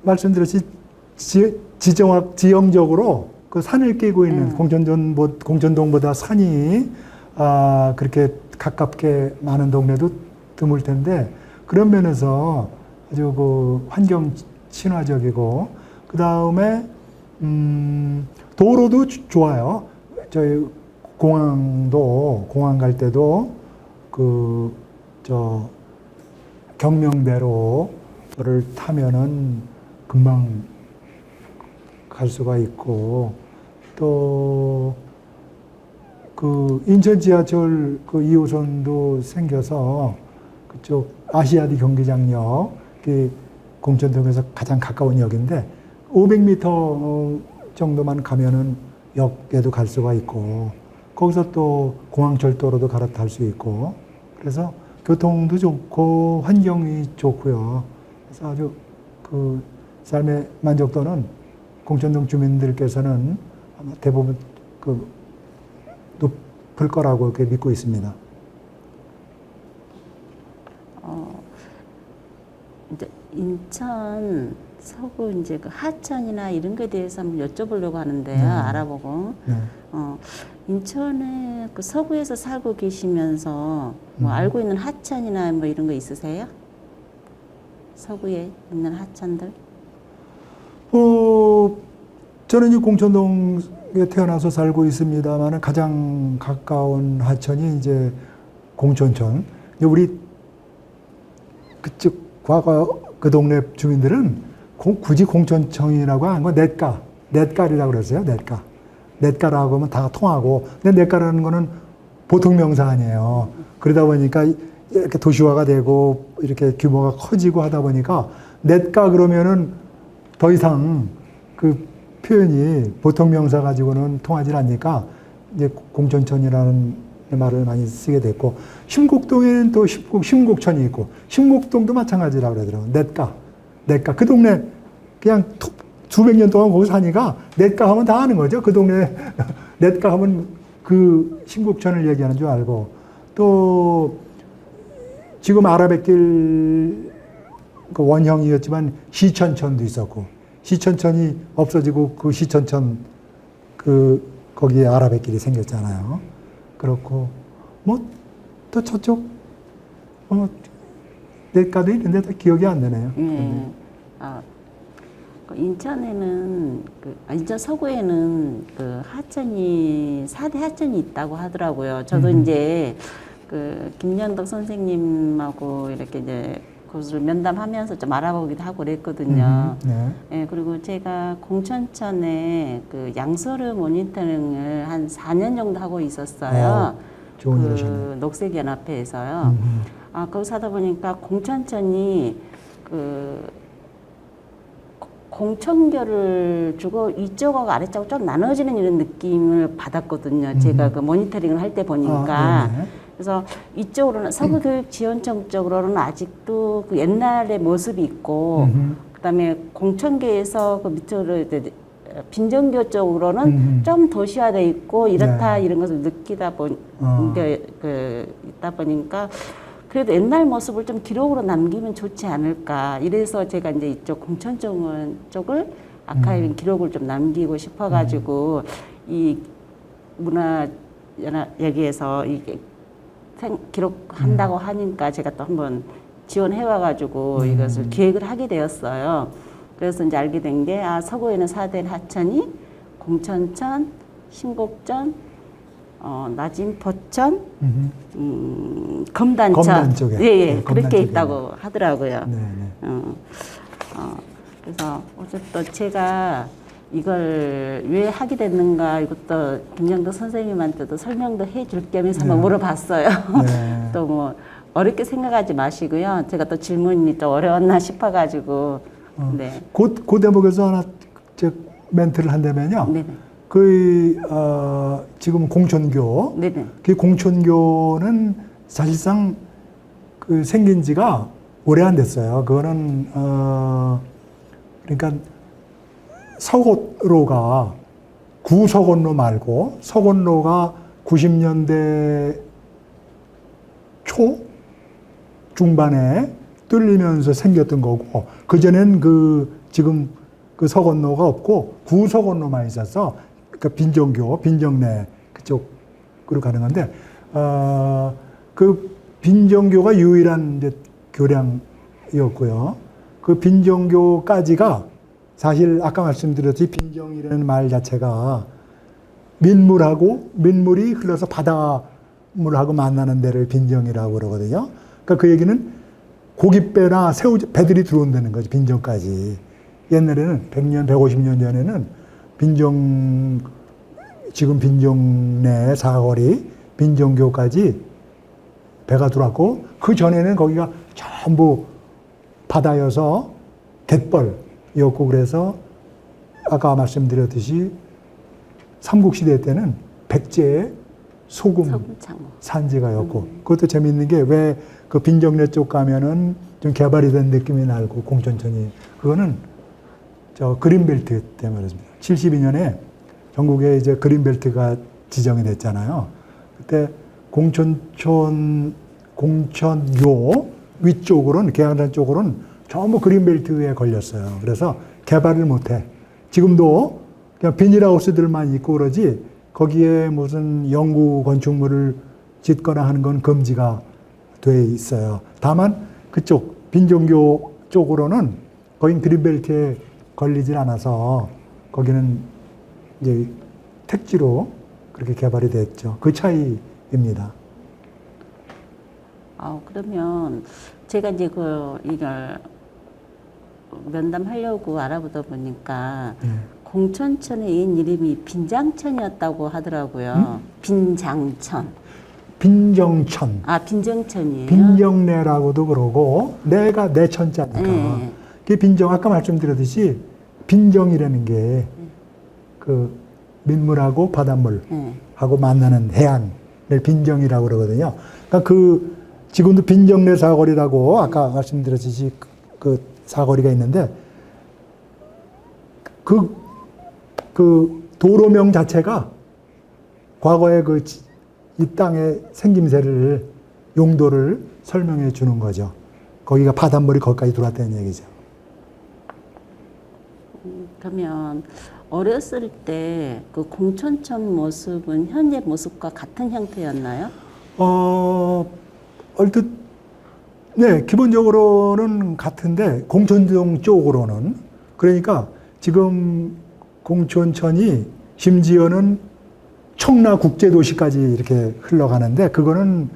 말씀드렸지 지형적으로 그 산을 끼고 있는 공천동보다 산이 그렇게 가깝게 많은 동네도 드물 텐데 그런 면에서 아주 그 환경 친화적이고 그 다음에 도로도 좋아요. 저희 공항 갈 때도 경명대로를 타면은 금방 갈 수가 있고 또 그 인천 지하철 그 2호선도 생겨서 그쪽 아시아디 경기장역 공천동에서 가장 가까운 역인데 500m 정도만 가면은 역에도 갈 수가 있고 거기서 또 공항철도로도 갈아탈 수 있고 그래서 교통도 좋고 환경이 좋고요. 그래서 아주 그 삶의 만족도는 공천동 주민들께서는 아마 대부분 높을 거라고 이렇게 믿고 있습니다. 이제 인천 서구 이제 그 하천이나 이런 거에 대해서 한번 여쭤보려고 하는데요. 알아보고. 네. 인천에 그 서구에서 살고 계시면서 뭐 알고 있는 하천이나 뭐 이런 거 있으세요? 서구에 있는 하천들? 저는 이 공천동에 태어나서 살고 있습니다만 가장 가까운 하천이 이제 공천천. 우리 그쪽 과거 그 동네 주민들은 굳이 공천천이라고 안 거 냇가리라고 그랬어요. 냇가라고 하면 다 통하고 근데 냇가라는 거는 보통 명사 아니에요. 그러다 보니까 이렇게 도시화가 되고 이렇게 규모가 커지고 하다 보니까 냇가 그러면은 더 이상 그 표현이 보통 명사 가지고는 통하지 않으니까 이제 공천천이라는 말을 많이 쓰게 됐고 심곡동에는 또 심곡천이 있고 심곡동도 마찬가지라고 그러더라고요. 냇가 그 동네 그냥 수백 년 동안 거기 사니까 냇가 하면 다 아는 거죠. 그 동네 냇가 하면 그 심곡천을 얘기하는 줄 알고 또 지금 아라뱃길 그 원형이었지만 시천천도 있었고 시천천이 없어지고 그 시천천 거기에 아라뱃길이 생겼잖아요. 그렇고 뭐 또 저쪽 냇가도 있는데 다 기억이 안 나네요. 인천에는 인천 서구에는 그 하천이 4대 하천이 있다고 하더라고요. 저도 이제 그 김연덕 선생님하고 이렇게 이제 그것을 면담하면서 좀 알아보기도 하고 그랬거든요. 네. 예, 그리고 제가 공천천에 그 양서류 모니터링을 한 4년 정도 하고 있었어요. 좋은 일 그 하셨네요. 녹색연합회에서요. 거기서 하다 보니까 공천천이 그 공천교를 주고 이쪽하고 아래쪽하고 좀 나눠지는 이런 느낌을 받았거든요. 제가 그 모니터링을 할 때 보니까. 그래서 이쪽으로는 서구교육지원청 쪽으로는 아직도 그 옛날의 모습이 있고, 그다음에 공천계에서 그 밑으로 이제 빈정교 쪽으로는 좀 도시화돼 있고 이렇다 이런 것을 느끼다 있다 보니까 그래도 옛날 모습을 좀 기록으로 남기면 좋지 않을까. 이래서 제가 이제 이쪽 공천정 쪽을 아카이브 기록을 좀 남기고 싶어가지고 이 문화 여기에서 이게 기록한다고 하니까 제가 또 한번 지원해와가지고 이것을 기획을 하게 되었어요. 그래서 이제 알게 된 게 서구에는 4대 하천이 공천천, 신곡천, 나진포천, 검단천, 검단 쪽에. 예, 네, 그렇게 검단 있다고 하더라고요. 그래서 어쨌든 제가 이걸 왜 하게 됐는가 이것도 김영덕 선생님한테도 설명도 해줄 겸해서 한번 네. 물어봤어요. 네. 또 뭐 어렵게 생각하지 마시고요. 제가 또 질문이 좀 어려웠나 싶어가지고 네. 그 대목에서 하나 저 멘트를 한다면요. 네네. 지금 공천교, 네네. 그 공천교는 사실상 그 생긴 지가 오래 안 됐어요. 그거는 그러니까 서건로가 구서건로 말고 서건로가 90년대 초 중반에 뚫리면서 생겼던 거고 그전엔 지금 그 서건로가 없고 구서건로만 있어서 그러니까 빈정교, 빈정내 그쪽으로 가는 건데 그 빈정교가 유일한 이제 교량이었고요. 그 빈정교까지가 사실 아까 말씀드렸듯이 빈정이라는 말 자체가 민물이 흘러서 바닷물하고 만나는 데를 빈정이라고 그러거든요. 그러니까 그 얘기는 고깃배나 배들이 들어온다는 거죠. 빈정까지. 옛날에는 100년, 150년 전에는 지금 빈정 내 사거리, 빈정교까지 배가 들어왔고 그 전에는 거기가 전부 바다여서 갯벌이었고 그래서 아까 말씀드렸듯이 삼국시대 때는 백제의 소금 산지가였고 그것도 재미있는 게 왜 그 빈정내 쪽 가면은 좀 개발이 된 느낌이 나고 공천천이 그거는 저 그린벨트 때문에 그렇습니다. 72년에 전국에 이제 그린벨트가 지정이 됐잖아요. 그때 공천요 위쪽으로는 계양산 쪽으로는 전부 그린벨트에 걸렸어요. 그래서 개발을 못해. 지금도 그냥 비닐하우스들만 있고 그러지 거기에 무슨 영구 건축물을 짓거나 하는 건 금지가 돼 있어요. 다만 그쪽 빈정교 쪽으로는 거긴 그린벨트에 걸리질 않아서 거기는 이제 택지로 그렇게 개발이 됐죠. 그 차이입니다. 그러면 제가 이제 이걸 면담하려고 알아보다 보니까 공천천의 옛 이름이 빈장천이었다고 하더라고요. 빈장천. 빈정천. 빈정천이에요. 빈정내라고도 그러고 내가 내천자니까. 네. 그 빈정 아까 말씀드렸듯이 빈정이라는 게 그 민물하고 바닷물하고 만나는 해안을 빈정이라고 그러거든요. 그러니까 지금도 빈정내 사거리라고 아까 말씀드렸듯이 그 사거리가 있는데 그 도로명 자체가 과거에 이 땅의 생김새를 용도를 설명해 주는 거죠. 거기가 바닷물이 거기까지 들어왔다는 얘기죠. 그러면 어렸을 때 그 공천천 모습은 현재 모습과 같은 형태였나요? 얼핏 네, 기본적으로는 같은데 공천동 쪽으로는 그러니까 지금 공천천이 심지어는 청라국제도시까지 이렇게 흘러가는데 그거는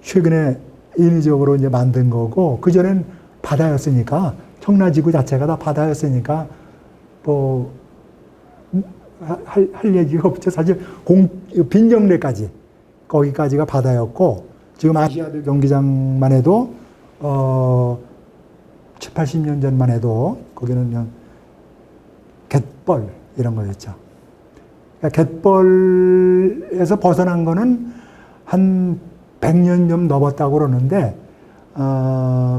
최근에 인위적으로 이제 만든 거고 그전엔 바다였으니까 청라지구 자체가 다 바다였으니까 뭐 할 얘기가 없죠. 사실 빈정내까지 거기까지가 바다였고 지금 아시아드 경기장만 해도 7, 80년 전만 해도 거기는 그냥 갯벌 이런 거였죠. 그러니까 갯벌에서 벗어난 거는 한 100년 좀 넘었다고 그러는데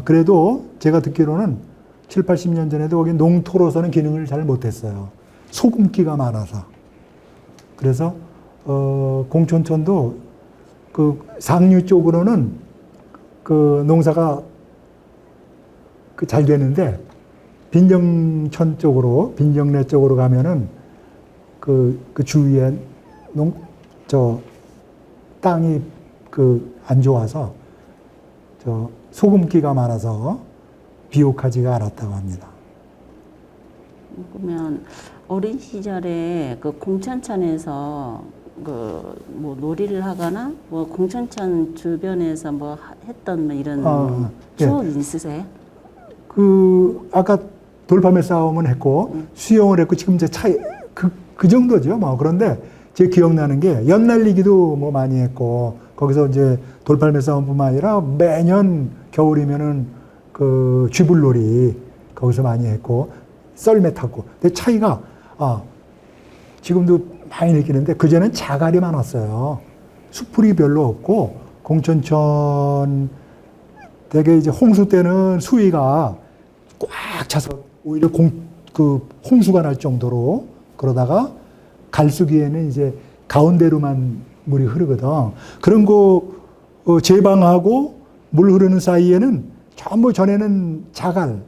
그래도 제가 듣기로는 7, 80년 전에도 거기 농토로서는 기능을 잘 못했어요. 소금기가 많아서. 그래서 공천천도 그 상류 쪽으로는 그 농사가 잘 되는데 빈정천 쪽으로 빈정내 쪽으로 가면은 그 주위에 땅이 안 좋아서 소금기가 많아서 비옥하지가 않았다고 합니다. 그러면 어린 시절에 그 공천천에서 뭐 놀이를 하거나 뭐 공천천 주변에서 뭐 했던 뭐 이런 추억이 있으세요? 아까 돌팔매 싸움은 했고 수영을 했고 지금 이제 차이 그 정도죠. 뭐 그런데 제 기억나는 게 연날리기도 뭐 많이 했고 거기서 이제 돌팔매 싸움뿐만 아니라 매년 겨울이면은 그 쥐불놀이 거기서 많이 했고 썰매 탔고. 근데 차이가 지금도 많이 느끼는데 그전엔 자갈이 많았어요. 수풀이 별로 없고 공천천 되게 이제 홍수 때는 수위가 꽉 차서 오히려 홍수가 날 정도로 그러다가 갈수기에는 이제 가운데로만 물이 흐르거든. 그런 거 제방하고 물 흐르는 사이에는 전부 전에는 자갈,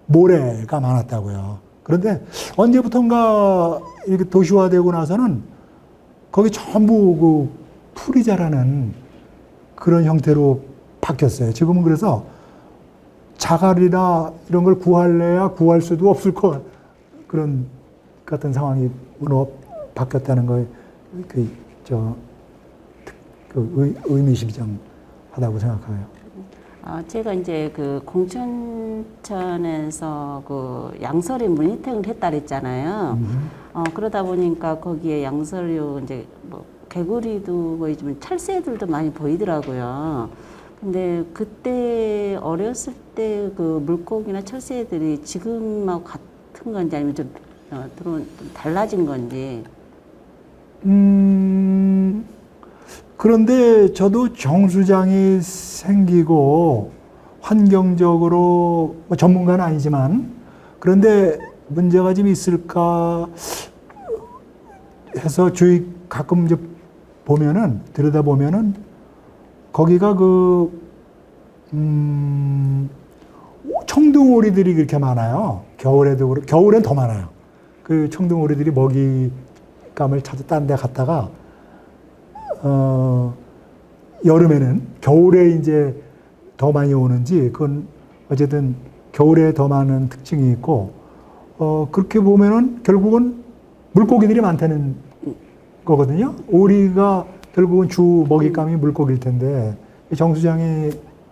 모래가 많았다고요. 그런데 언제부턴가 이렇게 도시화되고 나서는 거기 전부 그 풀이 자라는 그런 형태로 바뀌었어요. 지금은 그래서 자갈이나 이런 걸 구할래야 구할 수도 없을 것 그런 같은 상황이 바뀌었다는 거에 의미심장하다고 생각해요. 제가 이제 그 공천천에서 그 양서류 문희택을 했다 그랬잖아요. 그러다 보니까 거기에 양서류 이제 뭐 개구리도 보이지만 철새들도 많이 보이더라고요. 근데 그때 어렸을 때 그 물고기나 철새들이 지금하고 같은 건지 아니면 좀 달라진 건지. 그런데 저도 정수장이 생기고 환경적으로 뭐 전문가는 아니지만 그런데 문제가 좀 있을까 해서 주위 가끔 이제 들여다보면은 거기가 청둥오리들이 그렇게 많아요. 겨울엔 더 많아요. 그 청둥오리들이 먹이감을 찾아 딴 데 갔다가 여름에는 겨울에 이제 더 많이 오는지 그건 어쨌든 겨울에 더 많은 특징이 있고 그렇게 보면은 결국은 물고기들이 많다는 거거든요. 오리가 결국은 주 먹잇감이 물고기일 텐데 정수장이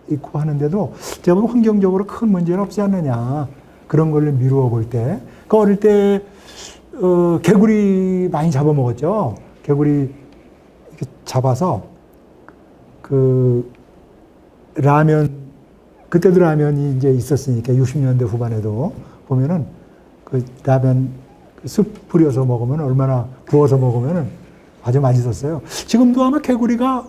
있고 하는데도 제가 보면 환경적으로 큰 문제는 없지 않느냐 그런 걸 미루어 볼 때 그 어릴 때 개구리 많이 잡아먹었죠. 개구리 이렇게 잡아서 그 라면 그때도 라면이 이제 있었으니까 60년대 후반에도 보면은 그 라면 숲 뿌려서 먹으면 얼마나 구워서 먹으면은 아주 맛있었어요. 지금도 아마 개구리가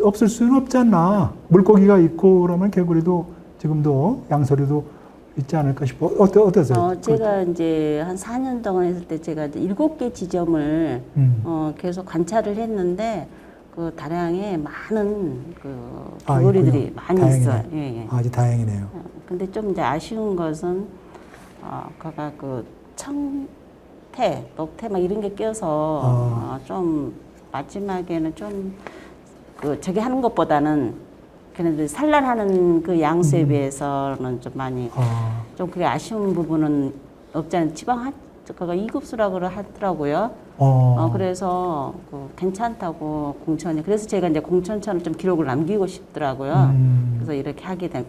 없을 수는 없지 않나. 물고기가 있고 그러면 개구리도 지금도 양서류도 있지 않을까 싶어. 어떠세요? 제가 이제 한 4년 동안 했을 때 제가 7개 지점을 계속 관찰을 했는데 그 다량의 많은 그 개구리들이 많이 다행이네. 있어요. 예, 예. 아주 다행이네요. 근데 좀 이제 아쉬운 것은 그가 그 청태, 녹태 막 이런 게 껴서 좀 마지막에는 좀 그 저기 하는 것보다는 걔네들 산란하는 그 양수에 비해서는 좀 많이 좀 그게 아쉬운 부분은 없지 않은 지방 그가 2급수라고 하더라고요. 그래서 그 괜찮다고 공천이 그래서 제가 이제 공천천을 좀 기록을 남기고 싶더라고요. 그래서 이렇게 하게 된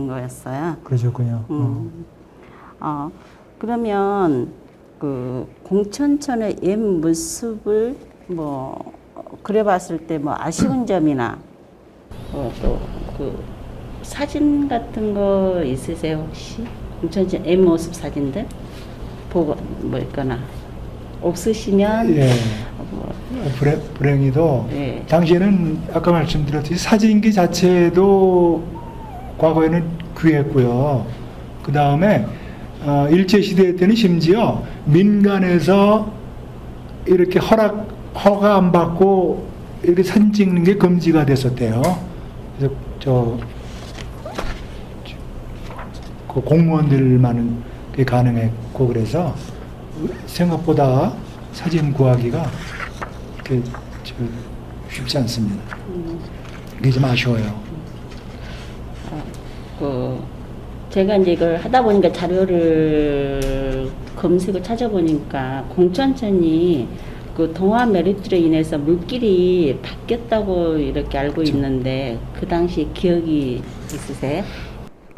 거였어요. 그러셨군요. 그러면 그 공천천의 옛 모습을 뭐 그려봤을 때 뭐 아쉬운 점이나 또 그 사진 같은 거 있으세요 혹시? 공천천 옛 모습 사진들 보고 뭐 있거나 없으시면 예. 불행히도 예. 당시에는 아까 말씀드렸듯이 사진기 자체도 과거에는 귀했고요. 그 다음에 일제시대 때는 심지어 민간에서 이렇게 허가 안 받고 이렇게 사진 찍는 게 금지가 됐었대요. 그래서 그 공무원들만은 그게 가능했고 그래서 생각보다 사진 구하기가 그렇게 쉽지 않습니다. 그게 좀 아쉬워요. 제가 이제 이걸 하다 보니까 자료를 검색을 찾아보니까 공천천이 그 동화 메리트로 인해서 물길이 바뀌었다고 이렇게 알고 있는데 그 당시 기억이 있으세요?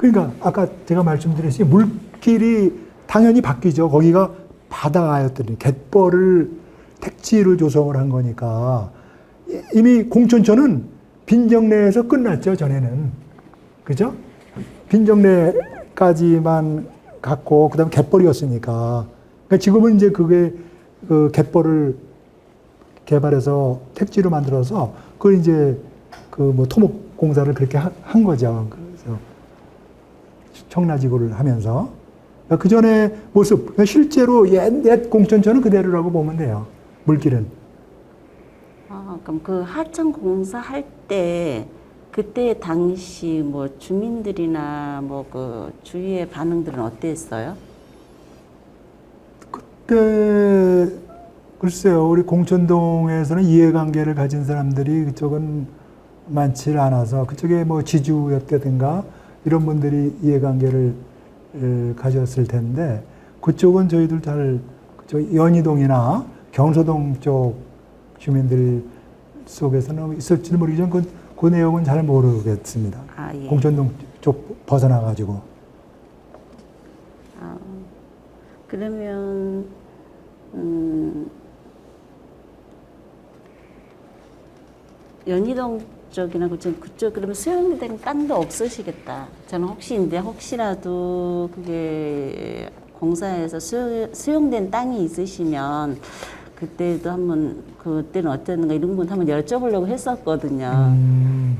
그러니까 아까 제가 말씀드렸듯이 물길이 당연히 바뀌죠. 거기가 바다였더니 갯벌을 택지를 조성을 한 거니까 이미 공천천은 빈정내에서 끝났죠. 전에는. 그죠? 빈정내까지만 갖고 그다음에 갯벌이었으니까. 그러니까 지금은 이제 그게 그 갯벌을 개발해서 택지로 만들어서 그걸 이제 그 뭐 토목 공사를 그렇게 한 거죠. 그래서 청라지구를 하면서 그 전에 모습 그러니까 실제로 옛 공천천은 그대로라고 보면 돼요. 물길은. 아, 그럼 그 하천 공사할 때 그때 당시 뭐 주민들이나 뭐 그 주위의 반응들은 어땠어요? 그때 글쎄요, 우리 공천동에서는 이해관계를 가진 사람들이 그쪽은 많지 않아서 그쪽에 뭐 지주였다든가 이런 분들이 이해관계를 가졌을 텐데 그쪽은 저희들 잘 그쪽 연희동이나 경서동 쪽 주민들 속에서는 있을지 모르겠지만 그 내용은 잘 모르겠습니다. 아, 예. 공천동 쪽 벗어나가지고. 아, 그러면 연희동 쪽이나 그쪽 그러면 수용된 땅도 없으시겠다. 저는 혹시라도 그게 공사에서 수용된 땅이 있으시면 그때도 한번 그때는 어땠는가 이런 분 한번 여쭤보려고 했었거든요.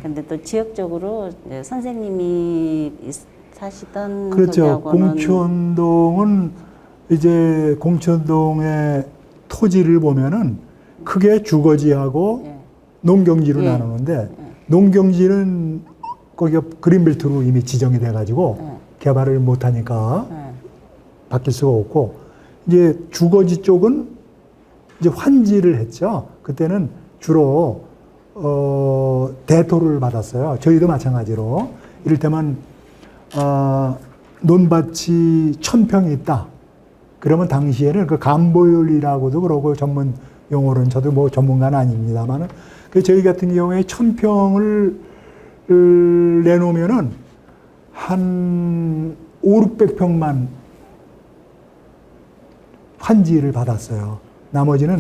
근데 또 지역적으로 이제 선생님이 사시던 그렇죠. 거기하고는 공천동은 이제 공천동의 토지를 보면은 크게 주거지하고 예. 농경지로 예. 나누는데 농경지는 거기가 그린벨트로 이미 지정이 돼가지고 예. 개발을 못하니까 예. 바뀔 수가 없고 이제 주거지 쪽은 이제 환지를 했죠. 그때는 주로 대토를 받았어요. 저희도 마찬가지로 이를테면 논밭이 1000평이 있다. 그러면 당시에는 그 간보율이라고도 그러고 전문 용어로는 저도 뭐 전문가는 아닙니다만은 그 저희 같은 경우에 1000평을 내놓으면은 한 500~600평만 환지를 받았어요. 나머지는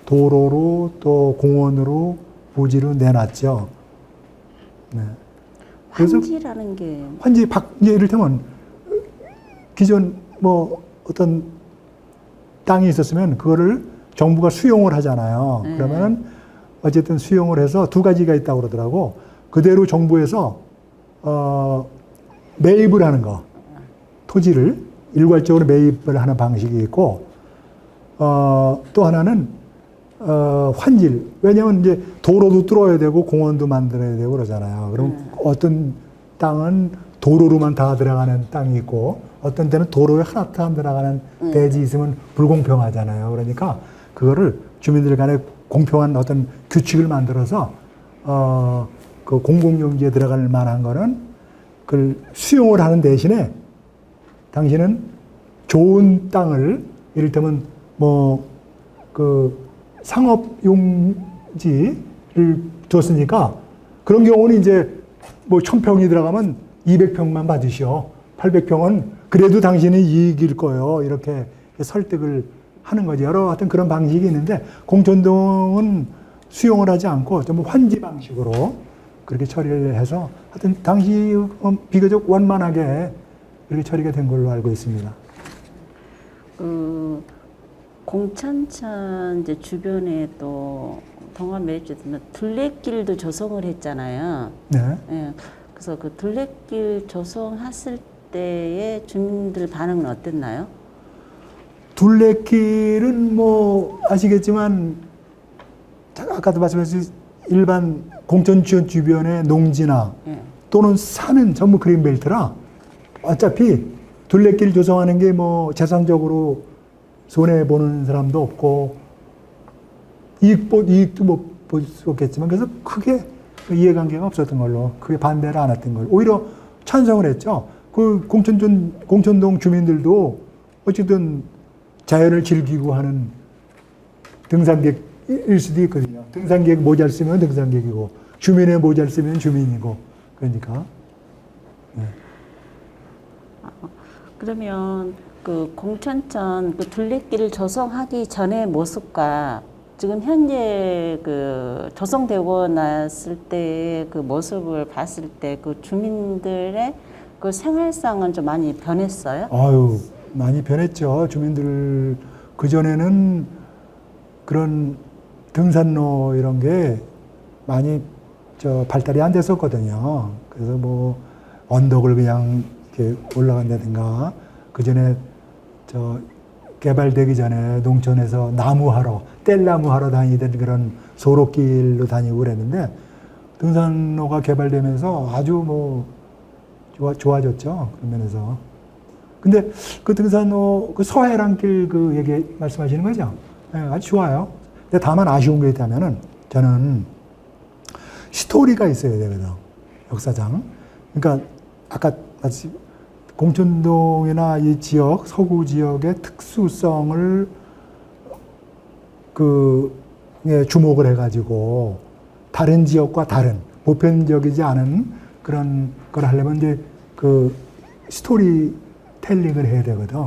도로로 또 공원으로 부지로 내놨죠. 네. 그래서 환지라는 게 환지 이제 이를테면 기존 뭐 어떤 땅이 있었으면 그거를 정부가 수용을 하잖아요. 그러면은 어쨌든 수용을 해서 두 가지가 있다고 그러더라고. 그대로 정부에서 매입을 하는 거. 토지를 일괄적으로 매입을 하는 방식이 있고 또 하나는 환질. 왜냐하면 이제 도로도 뚫어야 되고 공원도 만들어야 되고 그러잖아요. 그럼 어떤 땅은 도로로만 다 들어가는 땅이 있고 어떤 때는 도로에 하나도 안 들어가는 대지 있으면 불공평하잖아요. 그러니까 그거를 주민들 간에 공평한 어떤 규칙을 만들어서 그 공공용지에 들어갈 만한 거는 그걸 수용을 하는 대신에 당신은 좋은 땅을 이를테면 뭐 그 상업용지를 줬으니까 그런 경우는 이제 뭐 1000평이 들어가면 200평만 받으시오. 800평은 그래도 당신이 이익일 거예요. 이렇게 설득을 하는 거지. 여러 하여튼 그런 방식이 있는데 공천동은 수용을 하지 않고 전부 환지 방식으로 그렇게 처리를 해서 하여튼 당시 비교적 원만하게 그렇게 처리가 된 걸로 알고 있습니다. 공천천 이제 주변에 또 동안 매입지도 둘레길도 조성을 했잖아요. 네. 예. 그래서 그 둘레길 조성했을 때의 주민들 반응은 어땠나요? 둘레길은 뭐 아시겠지만 아까도 말씀하신 일반 공천지원 주변의 농지나 예. 또는 산은 전부 그린벨트라 어차피 둘레길 조성하는 게 뭐 재산적으로 손해 보는 사람도 없고 이익도 못 볼 수 없겠지만 그래서 크게 이해관계가 없었던 걸로 크게 반대를 안 했던 걸 오히려 찬성을 했죠. 그 공천동 주민들도 어쨌든 자연을 즐기고 하는 등산객일 수도 있거든요. 등산객 모자를 쓰면 등산객이고 주민의 모자를 쓰면 주민이고 그러니까. 네. 그러면 그 공천천 그 둘레길을 조성하기 전의 모습과 지금 현재 그 조성되고 났을 때 그 모습을 봤을 때 그 주민들의 그 생활상은 좀 많이 변했어요? 아유, 많이 변했죠. 주민들, 그전에는 그런 등산로 이런 게 많이 발달이 안 됐었거든요. 그래서 뭐 언덕을 그냥 이렇게 올라간다든가, 그전에 개발되기 전에 농촌에서 나무하러, 뗄나무하러 다니던 그런 소록길로 다니고 그랬는데, 등산로가 개발되면서 아주 뭐 좋아졌죠. 그런 면에서. 근데 그 등산로, 그 서해랑길 그 얘기 말씀하시는 거죠? 네, 아주 좋아요. 근데 다만 아쉬운 게 있다면은 저는 스토리가 있어야 되거든. 역사장. 그러니까 아까 마치 공천동이나 이 지역, 서구 지역의 특수성을 주목을 해가지고 다른 지역과 다른 보편적이지 않은 그런 걸 하려면 이제 그 스토리 텔링을 해야 되거든.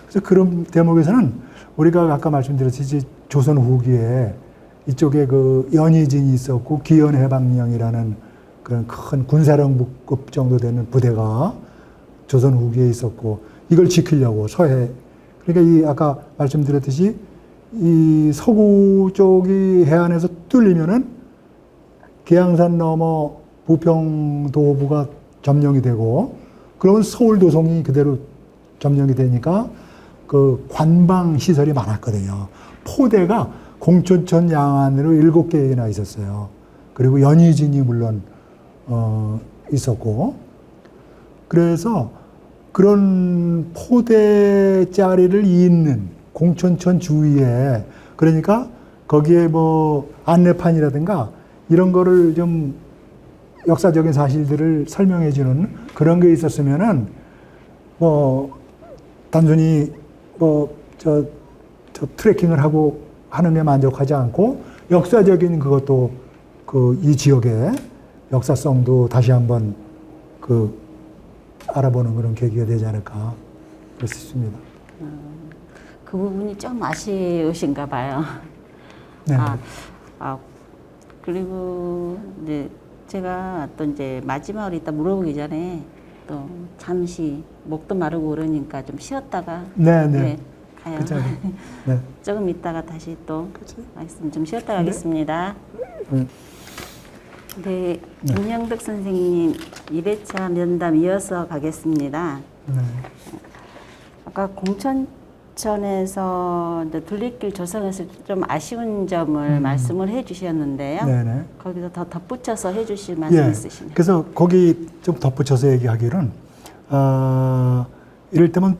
그래서 그런 대목에서는 우리가 아까 말씀드렸듯이 조선 후기에 이쪽에 그 연희진이 있었고 기현해방령이라는 그런 큰 군사령부급 정도 되는 부대가 조선 후기에 있었고, 이걸 지키려고 서해, 그러니까 이 아까 말씀드렸듯이 이 서구 쪽이 해안에서 뚫리면은 계양산 넘어 부평도부가 점령이 되고, 그러면 서울도성이 그대로 점령이 되니까 그 관방 시설이 많았거든요. 포대가 공천천 양안으로 7개나 있었어요. 그리고 연희진이 물론 있었고, 그래서 그런 포대 자리를 잇는 공천천 주위에, 그러니까 거기에 뭐 안내판이라든가 이런 거를 좀 역사적인 사실들을 설명해 주는 그런 게 있었으면은 뭐 단순히 뭐 저 트레킹을 하고 하는 데 만족하지 않고 역사적인 그것도 이 지역의 역사성도 다시 한번 알아보는 그런 계기가 되지 않을까 그렇습니다. 그 부분이 좀 아쉬우신가 봐요. 네. 그리고 이제 제가 또 이제 마지막으로 이따 물어보기 전에 또 잠시 목도 마르고 그러니까 좀 쉬었다가 네. 가요. 그쵸. 네. 조금 있다가 다시 또 말씀 좀 쉬었다 네. 가겠습니다. 네, 김영덕 선생님 2회차 면담 이어서 가겠습니다. 네. 아까 공천천에서 이제 둘레길 조성에서 좀 아쉬운 점을 말씀을 해주셨는데요. 네네. 거기서 더 덧붙여서 해주실 말씀 있으시나요? 그래서 거기 좀 덧붙여서 얘기하기로는 이를테면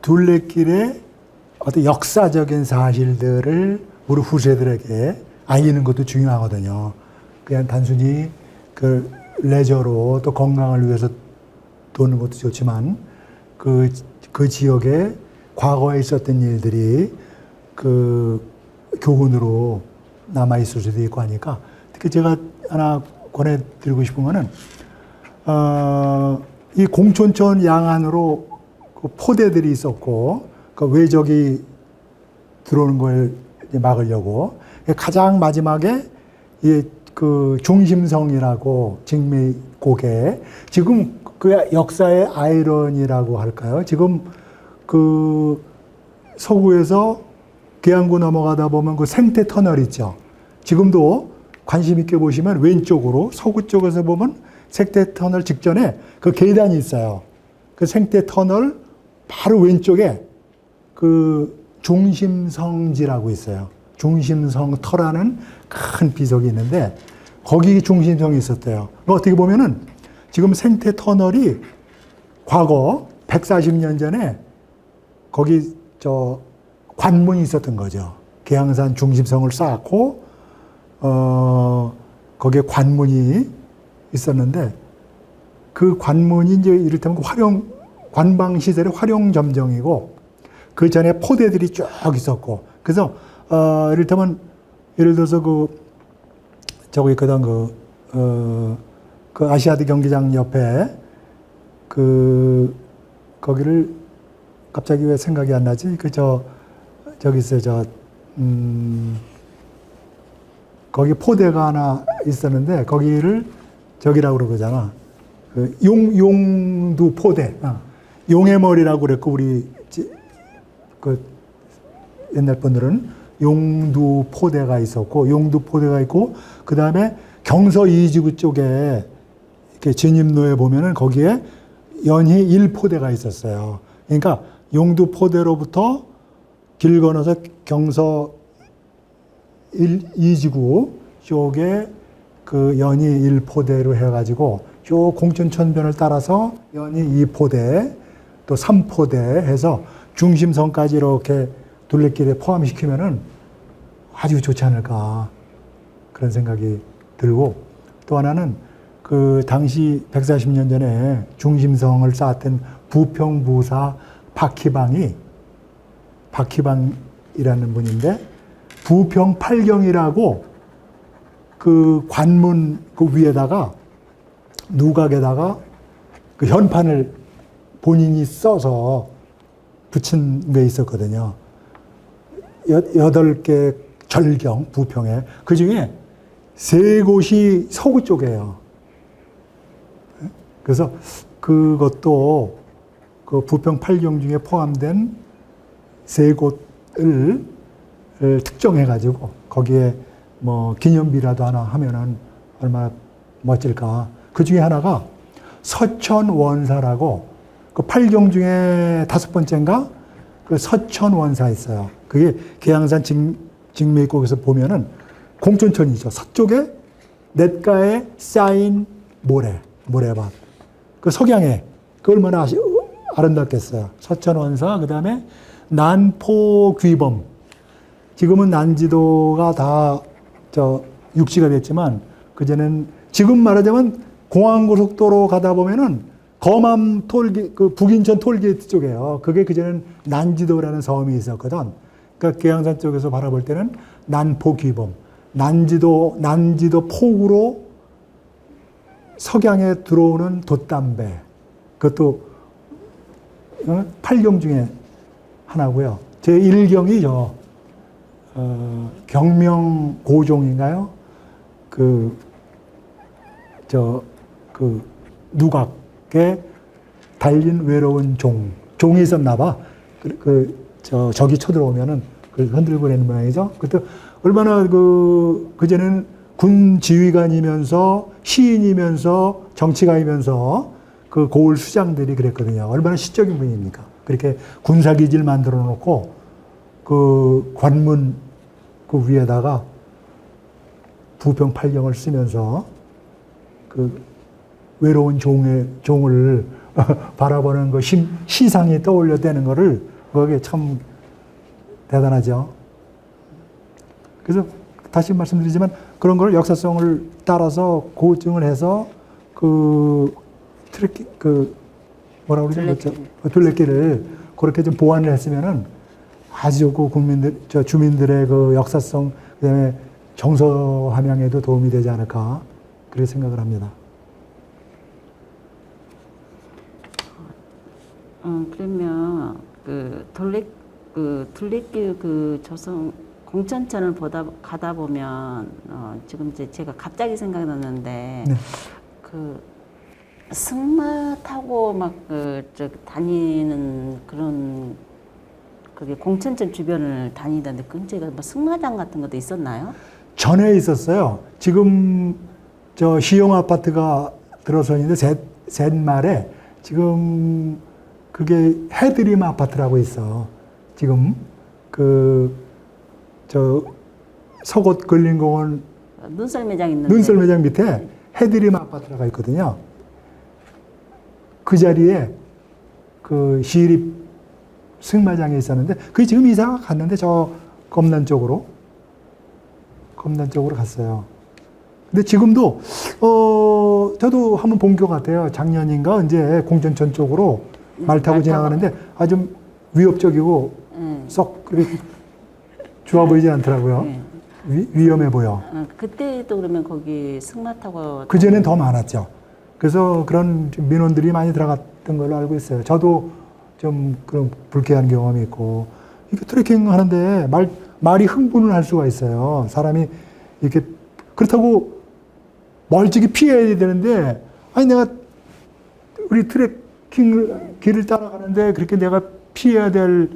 둘레길의 어떤 역사적인 사실들을 우리 후세들에게 알리는 것도 중요하거든요. 그냥 단순히 그 레저로 또 건강을 위해서 도는 것도 좋지만 그 지역에 과거에 있었던 일들이 그 교훈으로 남아있을 수도 있고 하니까, 특히 제가 하나 권해드리고 싶은 거는 이 공천천 양안으로 그 포대들이 있었고, 그 외적이 들어오는 걸 막으려고 가장 마지막에 그 중심성이라고 직매고개, 지금 그 역사의 아이러니라고 할까요? 지금 그 서구에서 계양구 넘어가다 보면 그 생태 터널 있죠. 지금도 관심 있게 보시면 왼쪽으로 서구 쪽에서 보면 생태 터널 직전에 그 계단이 있어요. 그 생태 터널 바로 왼쪽에 그 중심성지라고 있어요. 중심성터라는 큰 비석이 있는데 거기 중심성이 있었대요. 어떻게 보면은 지금 생태 터널이 과거 140년 전에 거기 관문이 있었던 거죠. 계양산 중심성을 쌓고 거기에 관문이 있었는데 그 관문이 이제 이를테면 관방 시설의 활용 점정이고 그 전에 포대들이 쭉 있었고, 그래서 이를테면 예를 들어서 저기 있거든 그 아시아드 경기장 옆에 거기를 갑자기 왜 생각이 안 나지? 저기 있어요. 거기 포대가 하나 있었는데, 거기를 저기라고 그러잖아. 그 용두 포대. 용의 머리라고 그랬고, 그 옛날 분들은 용두 포대가 있었고, 용두 포대가 있고, 그 다음에 경서 이지구 쪽에 이렇게 진입로에 보면은 거기에 연희 1포대가 있었어요. 그러니까 용두 포대로부터 길 건너서 경서 2지구 쪽에 그 연희 1포대로 해가지고 요 공천천변을 따라서 연희 2포대 또 3포대 해서 중심선까지 이렇게 둘레길에 포함시키면은 아주 좋지 않을까 그런 생각이 들고, 또 하나는 그 당시 140년 전에 중심성을 쌓았던 부평부사 박희방이라는 분인데, 부평팔경이라고 그 관문 그 위에다가 누각에다가 그 현판을 본인이 써서 붙인 게 있었거든요. 8개 절경, 부평에. 그 중에 3곳이 서구 쪽이에요. 그래서 그것도 그 부평 8경 중에 포함된 3곳을 특정해가지고 거기에 뭐 기념비라도 하나 하면은 얼마나 멋질까. 그 중에 하나가 서천원사라고 그 8경 중에 5번째인가? 그 서천원사 있어요. 그게 계양산 직매입국에서 보면은 공천천이죠. 서쪽에 냇가에 쌓인 모래밭. 그 석양에 그 얼마나 아름답겠어요. 서천원사, 그 다음에 난포귀범. 지금은 난지도가 다 육지가 됐지만 그전엔 지금 말하자면 공항고속도로 가다 보면은 거맘 그 북인천 톨게이트 쪽이에요. 그게 그전엔 난지도라는 섬이 있었거든. 그러니까 계양산 쪽에서 바라볼 때는 난포귀범, 난지도 폭우로 석양에 들어오는 돛담배. 그것도 8경 중에 하나고요. 제 1경이 경명고종인가요? 누각에 달린 외로운 종이 있었나 봐. 적이 쳐들어오면은 그걸 흔들고 그러는 모양이죠. 그때 얼마나 그전에는 군 지휘관이면서 시인이면서 정치가이면서 그 고을 수장들이 그랬거든요. 얼마나 시적인 분입니까? 그렇게 군사기지를 만들어 놓고 그 관문 그 위에다가 부평 팔경을 쓰면서 그 외로운 종을 바라보는 그 시상이 떠올려대는 거를 그게 참 대단하죠. 그래서 다시 말씀드리지만 그런 걸 역사성을 따라서 고증을 해서 뭐라고 그러죠? 둘레길을 그렇게 좀 보완을 했으면은 아주 그 주민들의 그 역사성, 그 다음에 정서 함양에도 도움이 되지 않을까, 그렇게 생각을 합니다. 그러면 둘레길 조성 공천천을 가다 보면 지금 이제 제가 갑자기 생각났는데 네. 승마 타고 막 다니는 그런 그게 공천천 주변을 다니던데 근처에 뭐 승마장 같은 것도 있었나요? 전에 있었어요. 지금 시용 아파트가 들어서는데 셋말에 지금 그게 해드림 아파트라고 있어. 지금 서곳 근린공원 눈썰매장 있는데 눈썰매장 밑에 해드림 아파트가 있거든요. 그 자리에 그 시립 승마장이 있었는데 그게 지금 이사가 갔는데 검단 쪽으로 갔어요. 근데 지금도 저도 한번 본 것 같아요. 작년인가 언제 공천천 쪽으로 말 타고 지나가는데 아주 위협적이고 썩 그렇게 좋아 보이지 않더라고요. 네. 위험해 보여. 그때도 그러면 거기 승마 타고 그전엔 더 많았죠. 그래서 그런 민원들이 많이 들어갔던 걸로 알고 있어요. 저도 좀 그런 불쾌한 경험이 있고, 이렇게 트레킹 하는데 말이 흥분을 할 수가 있어요. 사람이 이렇게, 그렇다고 멀찍이 피해야 되는데, 아니, 내가 우리 트레킹 길을 따라가는데 그렇게 내가 피해야 되나?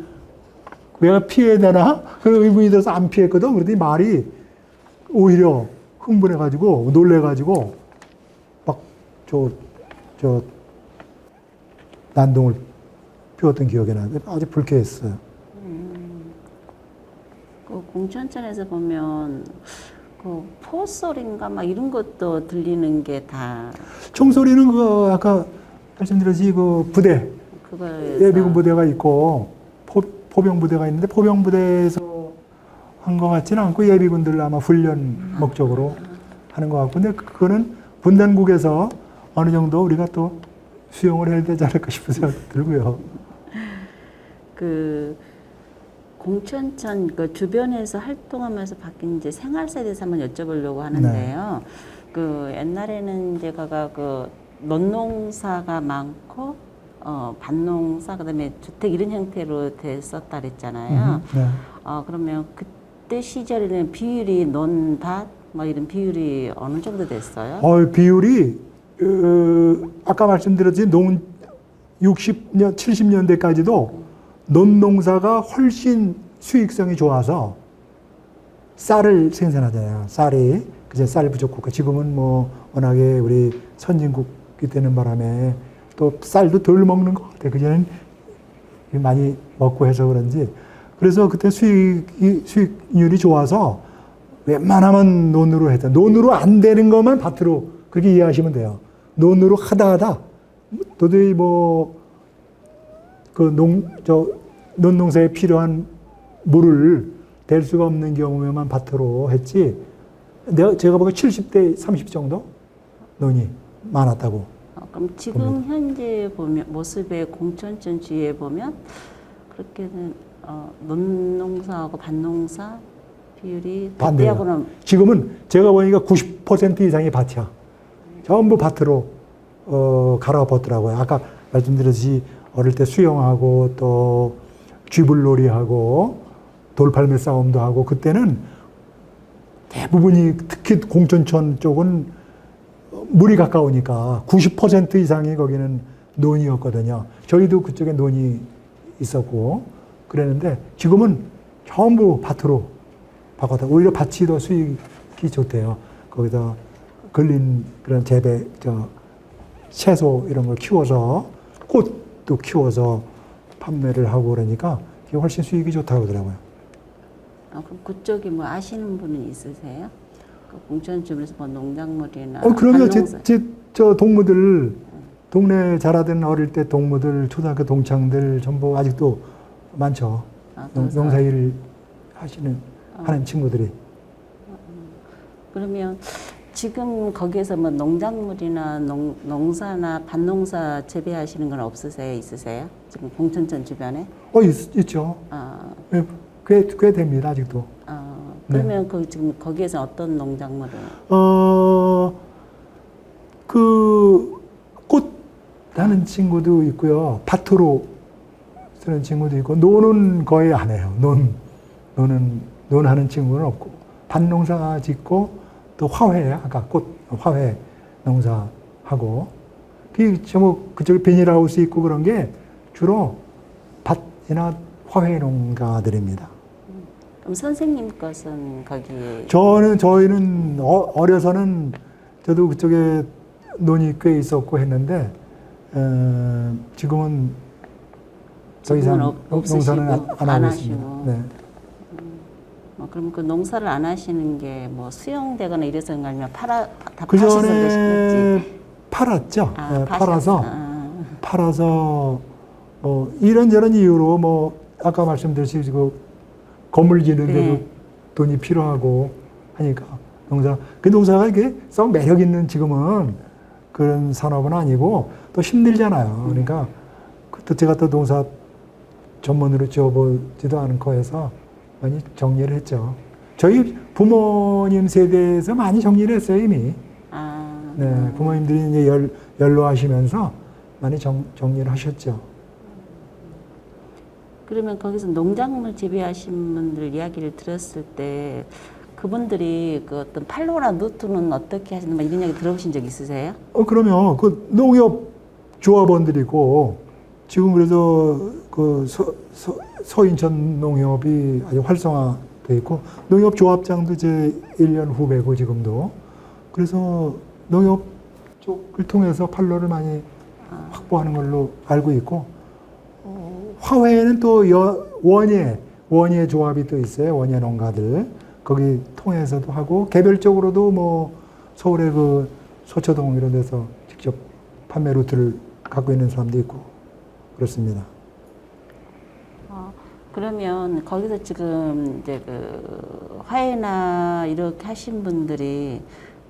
그런 의문이 들어서 안 피했거든. 그랬더니 말이 오히려 흥분해가지고, 놀래가지고, 막, 난동을 피웠던 기억이 나는데 아주 불쾌했어요. 그 공천천에서 보면 그 포소리인가 막 이런 것도 들리는 게 다 총소리는 그 아까 말씀드렸지 그 부대, 그거에서 예비군 부대가 있고 포병 부대가 있는데 포병 부대에서 한 것 같지는 않고 예비군들 아마 훈련 목적으로 하는 것 같고, 근데 그거는 분단국에서 어느 정도 우리가 또 수용을 해야 되지 않을까 싶은 생각 들고요. 그 공천천 그 주변에서 활동하면서 바뀐 이제 생활사에 대해서 한번 여쭤보려고 하는데요. 그 옛날에는 제가 그 논농사가 많고 밭농사 그다음에 주택 이런 형태로 됐었다 그랬잖아요. 네. 그러면 그때 시절에는 비율이 논밭 뭐 이런 비율이 어느 정도 됐어요? 비율이 아까 말씀드렸지 60년, 70년대까지도 논농사가 훨씬 수익성이 좋아서 쌀을 생산하잖아요. 그제 쌀 부족국. 지금은 뭐 워낙에 우리 선진국이 되는 바람에 또 쌀도 덜 먹는 것 같아요. 그전엔 많이 먹고 해서 그런지. 그래서 그때 수익률이 좋아서 웬만하면 논으로 했다. 논으로 안 되는 것만 밭으로 그렇게 이해하시면 돼요. 논으로 하다 도저히 논농사에 필요한 물을 댈 수가 없는 경우에만 밭으로 했지. 제가 보기에 70대 30 정도 논이 많았다고. 그럼 지금 현재 보면 모습의 공천천 주위에 보면 그렇게는 논농사하고 밭농사 비율이 반대하고는 지금은 제가 보니까 90% 이상이 밭이야. 전부 밭으로 갈아엎었더라고요. 아까 말씀드렸듯이 어릴 때 수영하고 또 쥐불놀이하고 돌팔매 싸움도 하고, 그때는 대부분이 특히 공천천 쪽은 물이 가까우니까 90% 이상이 거기는 논이었거든요. 저희도 그쪽에 논이 있었고 그랬는데 지금은 전부 밭으로 바꿨다. 오히려 밭이 더 수익이 좋대요. 거기다 걸린 그런 채소 이런 걸 키워서 꽃도 키워서 판매를 하고 그러니까 그게 훨씬 수익이 좋다고 하더라고요. 그럼 그쪽이 뭐 아시는 분은 있으세요? 그 공천점에서 뭐 농작물이나 그러면 밭농사. 저 동무들 동네 자라던 어릴 때 동무들 초등학교 동창들 전부 아직도 많죠. 농사일 하는 친구들이. 그러면 지금 거기에서 뭐 농작물이나 농사나 밭농사 재배하시는 건 없으세요? 있으세요? 지금 공천천 주변에? 있죠. 꽤 됩니다, 아직도. 그러면 지금 거기에서 어떤 농작물을? 꽃 하는 친구도 있고요. 밭으로 쓰는 친구도 있고, 논은 거의 안 해요. 논 하는 친구는 없고, 밭농사 짓고, 또 아까 화훼 농사하고, 그쪽에 비닐하우스 있고 그런 게 주로 밭이나 화훼 농가들입니다. 그럼 선생님 것은 거기? 저희는 어려서는 저도 그쪽에 논이 꽤 있었고 했는데, 지금은 더 이상 농사는 안 하고 있습니다. 네. 그럼 그 농사를 안 하시는 게 뭐 수용되거나 이래서 아니면 다 그 파셔서 전에 그러시겠지? 팔았죠. 네, 파셔서. 팔아서 이런저런 이유로 아까 말씀드렸듯이 건물 짓는데도 돈이 필요하고 하니까 그 농사가 이게 썩 매력 있는 지금은 그런 산업은 아니고 또 힘들잖아요. 그러니까 또 제가 또 농사 전문으로 지어보지도 않고 해서 많이 정리를 했죠. 저희 부모님 세대에서 많이 정리를 했어요, 이미. 네, 부모님들이 이제 연로하시면서 많이 정리를 하셨죠. 그러면 거기서 농작물 재배하신 분들 이야기를 들었을 때 그분들이 그 어떤 팔로나 노트는 어떻게 하시는 뭐 이런 이야기 들어보신 적 있으세요? 그러면 그 농협 조합원들이고 지금 그래서 그 서인천 농협이 아주 활성화돼 있고 농협 조합장도 제 1년 후배고 지금도 그래서 농협 쪽을 통해서 팔로를 많이 확보하는 걸로 알고 있고 화훼에는 또 원예 조합이 또 있어요. 원예 농가들 거기 통해서도 하고 개별적으로도 뭐 서울의 그 소초동 이런 데서 직접 판매 루트를 갖고 있는 사람도 있고 그렇습니다. 그러면 거기서 지금 이제 그 화훼나 이렇게 하신 분들이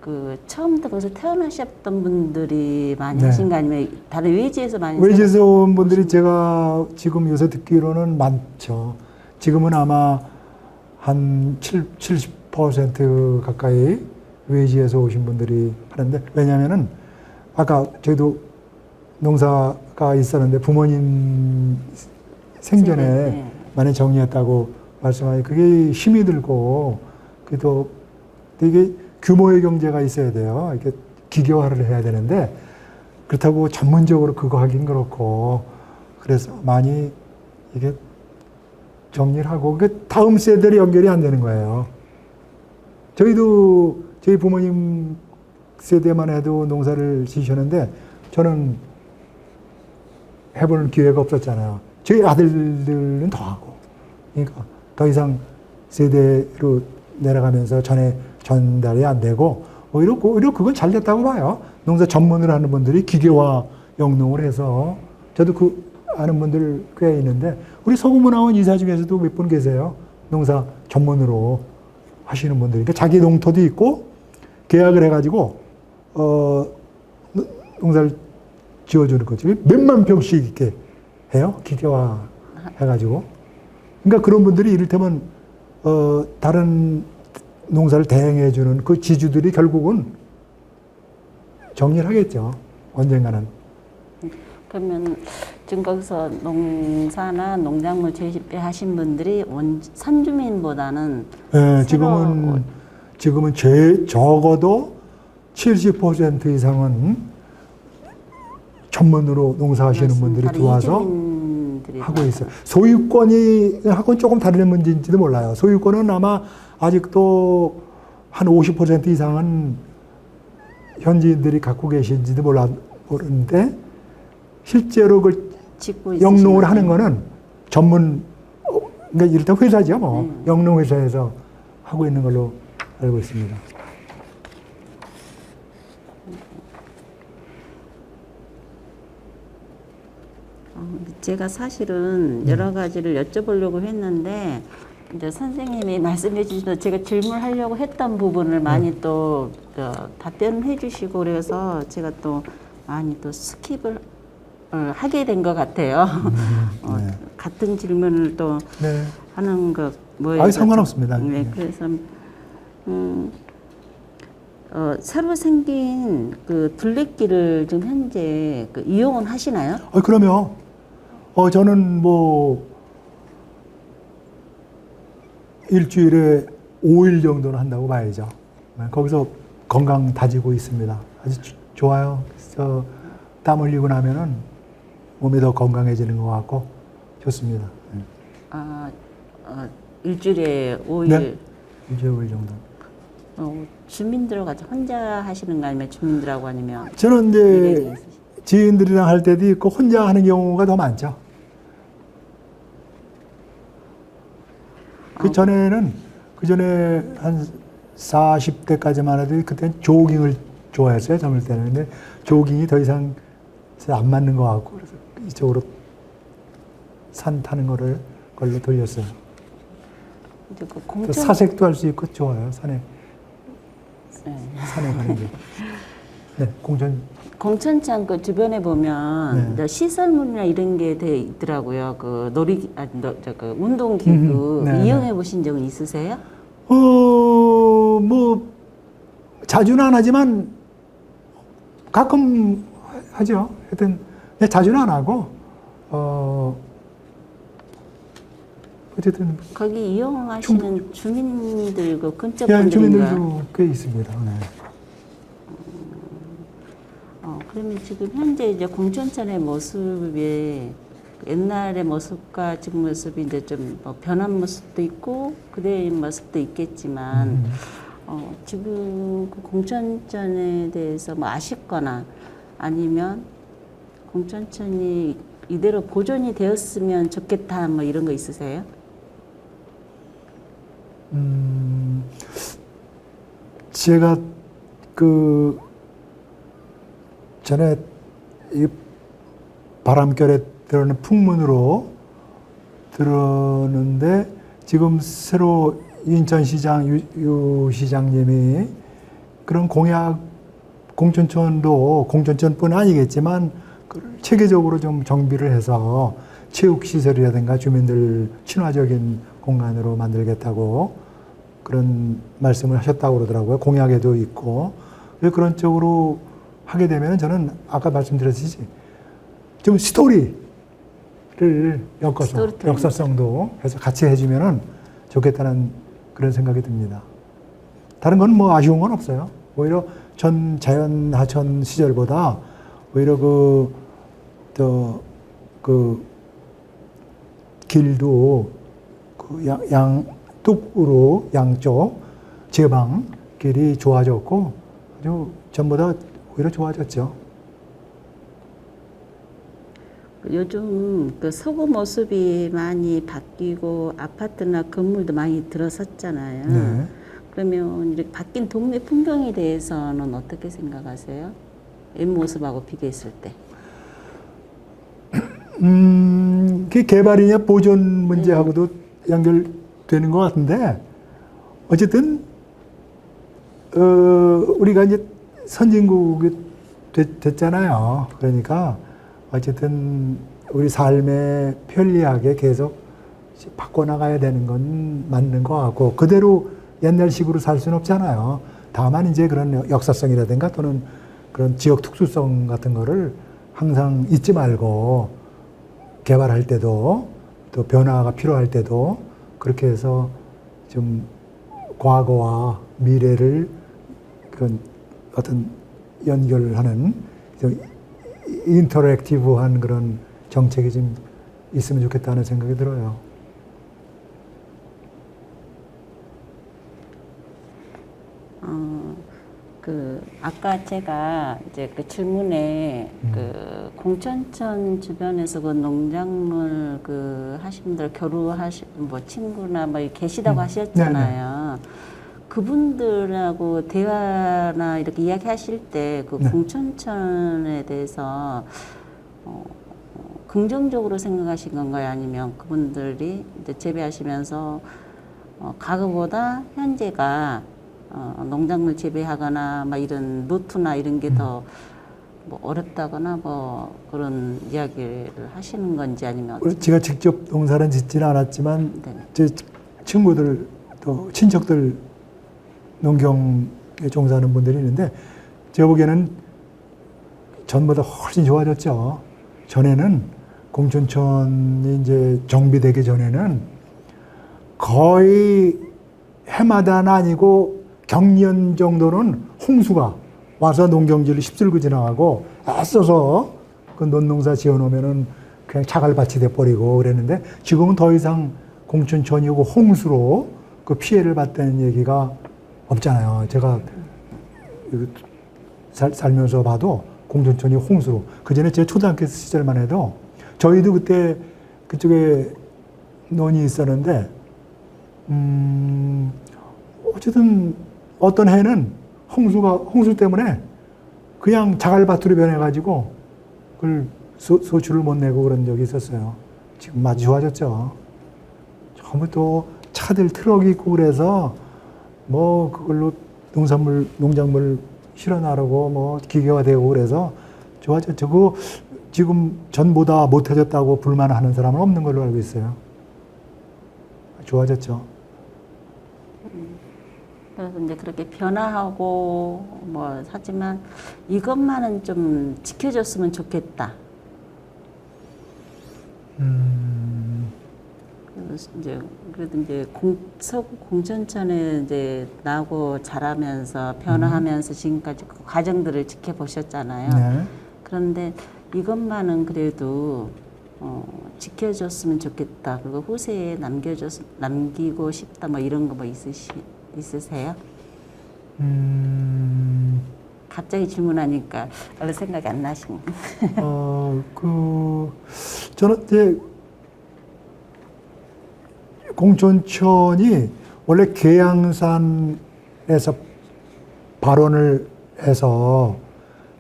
그 처음부터 거기서 태어나셨던 분들이 많이 네. 하신 거 아니면 다른 외지에서 많이 외지에서 온 분들이 제가 지금 요새 듣기로는 많죠. 지금은 아마 한 70% 가까이 외지에서 오신 분들이 하는데 왜냐하면은 아까 저희도 농사가 있었는데 부모님 생전에 네. 많이 정리했다고 말씀하니 그게 힘이 들고 그래도 되게 규모의 경제가 있어야 돼요. 이렇게 기계화를 해야 되는데 그렇다고 전문적으로 그거 하긴 그렇고 그래서 많이 이게 정리를 하고 그 다음 세대로 연결이 안 되는 거예요. 저희도 저희 부모님 세대만 해도 농사를 지셨는데 저는 해보는 기회가 없었잖아요. 저희 아들들은 더 하고 그러니까 더 이상 세대로 내려가면서 전달이 안 되고 오히려 그건 잘 됐다고 봐요. 농사 전문을 하는 분들이 기계화 영농을 해서 저도 그 아는 분들 꽤 있는데 우리 서구문화원 이사 중에서도 몇 분 계세요. 농사 전문으로 하시는 분들이. 그러니까 자기 농토도 있고 계약을 해가지고 농사를 지어주는 거지. 몇만 평씩 이렇게 해요. 기계화 해가지고. 그러니까 그런 분들이 이를테면 다른 농사를 대행해주는 그 지주들이 결국은 정리를 하겠죠. 언젠가는. 그러면 지금 거기서 농사나 농작물 재배하신 분들이 선주민보다는 네, 지금은 적어도 70% 이상은 전문으로 농사하시는 분들이 들어와서 하고 있어요. 소유권은 조금 다른 문제인지도 몰라요. 소유권은 아마 아직도 한 50% 이상은 현지인들이 갖고 계신지도 모르는데 실제로 그 영농을 하는 거는 전문, 그러니까 이를테면 회사죠, 뭐. 영농회사에서 하고 있는 걸로 알고 있습니다. 제가 사실은 여러 가지를 여쭤보려고 했는데 이제 선생님이 말씀해 주셔서 제가 질문하려고 했던 부분을 많이 또 답변해 주시고 그래서 제가 또 많이 또 스킵을 하게 된 것 같아요. 네. 같은 질문을 또 네. 하는 거 뭐예요? 상관없습니다. 네, 그래서 새로 생긴 그 둘레길을 지금 현재 그 이용은 하시나요? 그러면 저는 뭐 일주일에 5일 정도는 한다고 봐야죠. 거기서 건강 다지고 있습니다. 아주 좋아요. 그래서 땀 흘리고 나면은 몸이 더 건강해지는 것 같고 좋습니다. 일주일에 5일. 네. 일주일에 5일 정도. 주민들하고 같이 혼자 하시는 거 아니면 주민들하고 아니면? 저는 이제 지인들이랑 할 때도 있고 혼자 하는 경우가 더 많죠. 그 전에 한 40대까지만 해도 그때는 조깅을 좋아했어요. 젊을 때는. 근데 조깅이 더 이상 안 맞는 것 같고 그래서 이쪽으로 산 타는 걸로 돌렸어요. 이제 그 사색도 할 수 있고 좋아요. 산에 가는 게. 네, 공천장 그 주변에 보면 네. 시설물이나 이런 게 돼 있더라고요. 그 그 운동기구 네, 이용해 보신 적은 있으세요? 뭐 자주는 안 하지만 가끔 하죠. 하여튼 자주는 안 하고 어쨌든 거기 이용하시는 주민들 그 근처 해안 분들인가? 주민들도 꽤 있습니다. 네. 그러면 지금 현재 이제 공천천의 모습이 옛날의 모습과 지금 모습이 이제 좀뭐 변한 모습도 있고 그대의 모습도 있겠지만 지금 그 공천천에 대해서 뭐 아쉽거나 아니면 공천천이 이대로 보존이 되었으면 좋겠다 뭐 이런 거 있으세요? 제가 그 전에 이 바람결에 들어오는 풍문으로 들었는데 지금 새로 인천시장 유 시장님이 그런 공약 공천천도 공천천뿐 아니겠지만 체계적으로 좀 정비를 해서 체육시설이라든가 주민들 친화적인 공간으로 만들겠다고 그런 말씀을 하셨다고 그러더라고요. 공약에도 있고. 그런 쪽으로 하게 되면 저는 아까 말씀드렸듯이 좀 스토리를 엮어서 스토리텔링. 역사성도 해서 같이 해주면 좋겠다는 그런 생각이 듭니다. 다른 건 뭐 아쉬운 건 없어요. 오히려 전 자연 하천 시절보다 오히려 그 길도 그 뚝으로 양쪽 제방 길이 좋아졌고 아주 전보다 오히려 좋아졌죠. 요즘 그 서구 모습이 많이 바뀌고 아파트나 건물도 많이 들어섰잖아요. 네. 그러면 이렇게 바뀐 동네 풍경에 대해서는 어떻게 생각하세요? 옛 모습하고 비교했을 때. 그 개발이냐 보존 문제하고도 연결되는 것 같은데 어쨌든 우리가 이제 선진국이 됐잖아요. 그러니까 어쨌든 우리 삶에 편리하게 계속 바꿔나가야 되는 건 맞는 것 같고 그대로 옛날식으로 살 수는 없잖아요. 다만 이제 그런 역사성이라든가 또는 그런 지역 특수성 같은 거를 항상 잊지 말고 개발할 때도 또 변화가 필요할 때도 그렇게 해서 좀 과거와 미래를 그런 어떤 연결하는 좀 인터랙티브한 그런 정책이 좀 있으면 좋겠다는 생각이 들어요. 아까 제가 이제 그 질문에 그 공천천 주변에서 그 농작물 그 하신 분들 뭐 친구나 뭐 계시다고 하셨잖아요. 그분들하고 대화나 이렇게 이야기하실 때 그 네. 공천천에 대해서 긍정적으로 생각하신 건가요? 아니면 그분들이 이제 재배하시면서 과거보다 현재가 농작물 재배하거나 막 이런 노트나 이런 게 더 뭐 어렵다거나 뭐 그런 이야기를 하시는 건지 아니면 제가 직접 농사는 짓지는 않았지만 네. 제 친구들 또 친척들 농경에 종사하는 분들이 있는데 제가 보기에는 전보다 훨씬 좋아졌죠. 전에는 공천천이 이제 정비되기 전에는 거의 해마다는 아니고 경년 정도는 홍수가 와서 농경지를 휩쓸고 지나가고 애써서 그 논농사 지어놓으면은 그냥 자갈밭이 돼버리고 그랬는데 지금은 더 이상 공천천이 오고 홍수로 그 피해를 봤다는 얘기가 없잖아요. 제가 살면서 봐도 공천천이 홍수로. 그 전에 제 초등학교 시절만 해도 저희도 그때 그쪽에 논이 있었는데, 어쨌든 어떤 해는 홍수 때문에 그냥 자갈밭으로 변해가지고 그걸 소출을 못 내고 그런 적이 있었어요. 지금 아주 좋아졌죠. 전부 또 차들 트럭이 있고 그래서 뭐 그걸로 농작물 실어 나르고 뭐 기계화되고 그래서 좋아졌죠. 그거 지금 전보다 못해졌다고 불만하는 사람은 없는 걸로 알고 있어요. 좋아졌죠. 그래서 이제 그렇게 변화하고 뭐 하지만 이것만은 좀 지켜줬으면 좋겠다. 이제 그래도 이제 서구 공천천에 이제 나고 자라면서 변화하면서 지금까지 그 과정들을 지켜보셨잖아요. 네. 그런데 이것만은 그래도 지켜줬으면 좋겠다. 그리고 후세에 남기고 싶다. 뭐 이런 거 뭐 있으세요? 갑자기 질문하니까 얼른 생각이 안 나시네. 저는 이제 공천천이 원래 계양산에서 발원을 해서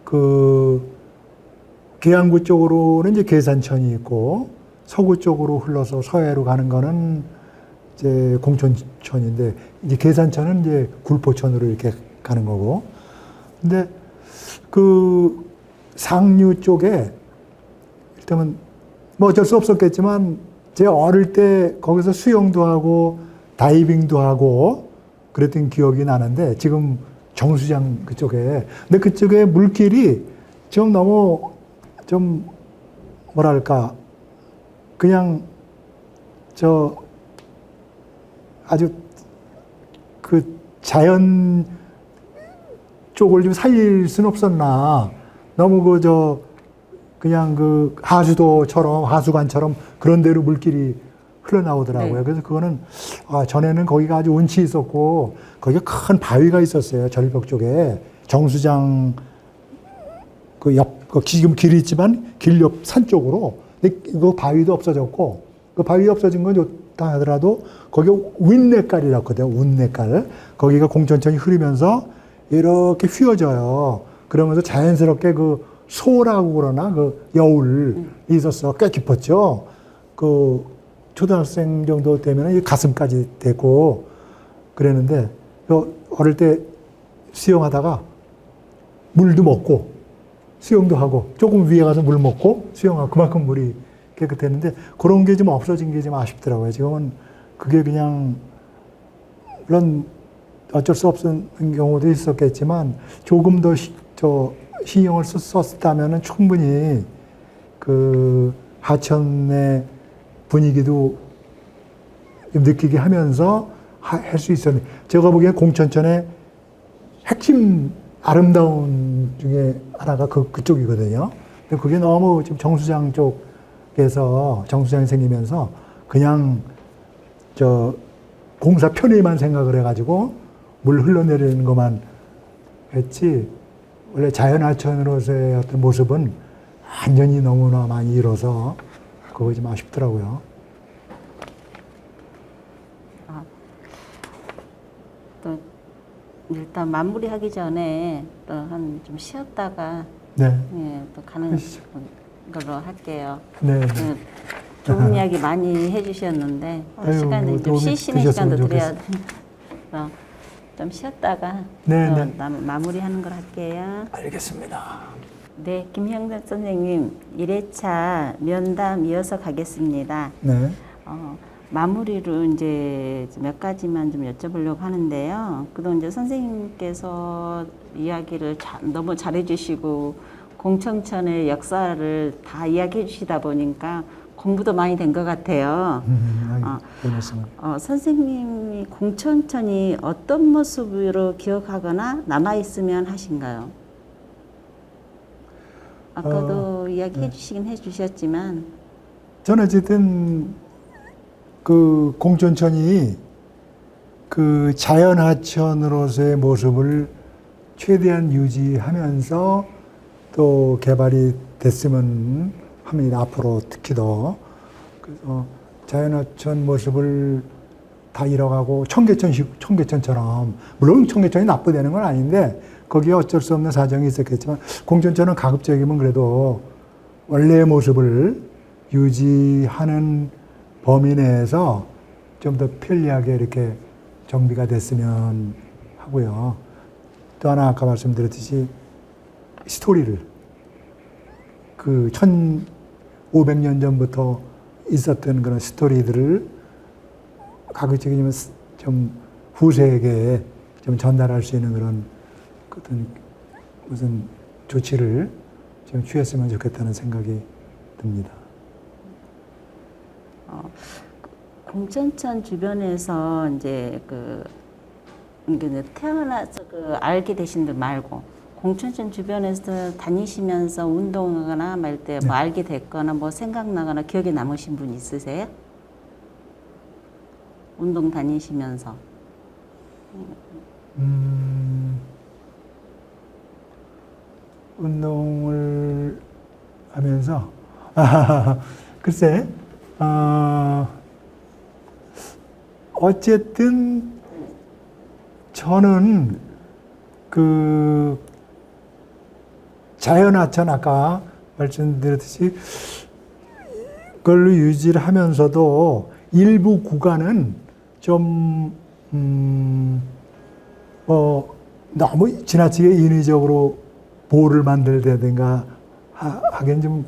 그 계양구 쪽으로는 이제 계산천이 있고 서구 쪽으로 흘러서 서해로 가는 거는 이제 공천천인데 이제 계산천은 이제 굴포천으로 이렇게 가는 거고. 근데 그 상류 쪽에 일단은 뭐 어쩔 수 없었겠지만 제가 어릴 때 거기서 수영도 하고 다이빙도 하고 그랬던 기억이 나는데 지금 정수장 그쪽에 근데 그쪽에 물길이 좀 너무 좀 뭐랄까 그냥 저 아주 그 자연 쪽을 좀 살릴 수는 없었나. 너무 그냥 그 하수도처럼 하수관처럼 그런 데로 물길이 흘러나오더라고요. 네. 그래서 그거는 전에는 거기가 아주 운치 있었고 거기가 큰 바위가 있었어요. 절벽 쪽에 정수장 지금 길이 있지만 길 옆 산 쪽으로. 근데 그 바위도 없어졌고 그 바위 없어진 건 좋다 하더라도 거기 윈내깔이라고 하거든요. 윈내깔. 거기가 공천천이 흐르면서 이렇게 휘어져요. 그러면서 자연스럽게 그 소라고 그러나 그 여울이 있었어. 꽤 깊었죠. 그 초등학생 정도 되면 가슴까지 되고 그랬는데 어릴 때 수영하다가 물도 먹고 수영도 하고 조금 위에 가서 물 먹고 수영하고 그만큼 물이 깨끗했는데 그런 게 좀 없어진 게 좀 아쉽더라고요. 지금은 그게 그냥 물론 어쩔 수 없는 경우도 있었겠지만 조금 더 신경을 썼다면 충분히 그 하천의 분위기도 느끼게 하면서 할 수 있었는데 제가 보기엔 공천천의 핵심 아름다운 중에 하나가 그쪽이거든요. 근데 그게 너무 지금 정수장 쪽에서 정수장이 생기면서 그냥 공사 편의만 생각을 해가지고 물 흘러내리는 것만 했지 원래 자연하천으로서의 어떤 모습은 완전히 너무나 많이 잃어서 그거 좀 아쉽더라고요. 또 일단 마무리하기 전에 또 한 좀 쉬었다가 네. 예, 또 가는 걸로 할게요. 네. 좋은 이야기 많이 해주셨는데 시간을 뭐 좀 도움이 쉬시는 시간도 되셨으면 드려야 돼서 좀 쉬었다가 네, 마무리하는 걸 할게요. 알겠습니다. 네, 김형덕 선생님 1회차 면담 이어서 가겠습니다. 네. 마무리로 이제 몇 가지만 좀 여쭤보려고 하는데요. 그동안 이제 선생님께서 이야기를 너무 잘해주시고 공천천의 역사를 다 이야기해 주시다 보니까 공부도 많이 된 것 같아요. 선생님이 공천천이 어떤 모습으로 기억하거나 남아있으면 하신가요? 아까도 이야기해 주시긴 해주셨지만 저는 어쨌든 그 공천천이 그 자연하천으로서의 모습을 최대한 유지하면서 또 개발이 됐으면 합니다. 앞으로 특히 더. 그래서 자연하천 모습을 다 잃어가고 청계천처럼 물론 청계천이 나쁘다는 건 아닌데 거기에 어쩔 수 없는 사정이 있었겠지만 공천천은 가급적이면 그래도 원래의 모습을 유지하는 범위 내에서 좀 더 편리하게 이렇게 정비가 됐으면 하고요. 또 하나 아까 말씀드렸듯이 스토리를 그 1500년 전부터 있었던 그런 스토리들을 가급적이면 좀 후세에게 좀 전달할 수 있는 그런 어떤 무슨 조치를 좀 취했으면 좋겠다는 생각이 듭니다. 공천천 주변에서 이제 이게 태어나서 알게 되신 분 말고 공천천 주변에서 다니시면서 운동하거나 말 때 뭐 알게 됐거나 뭐 생각나거나 기억에 남으신 분 있으세요? 운동 다니시면서. 운동을 하면서 글쎄 어쨌든 저는 그 자연하천 아까 말씀드렸듯이 그걸로 유지를 하면서도 일부 구간은 좀 너무 지나치게 인위적으로 보호를 만들다든가 하긴 좀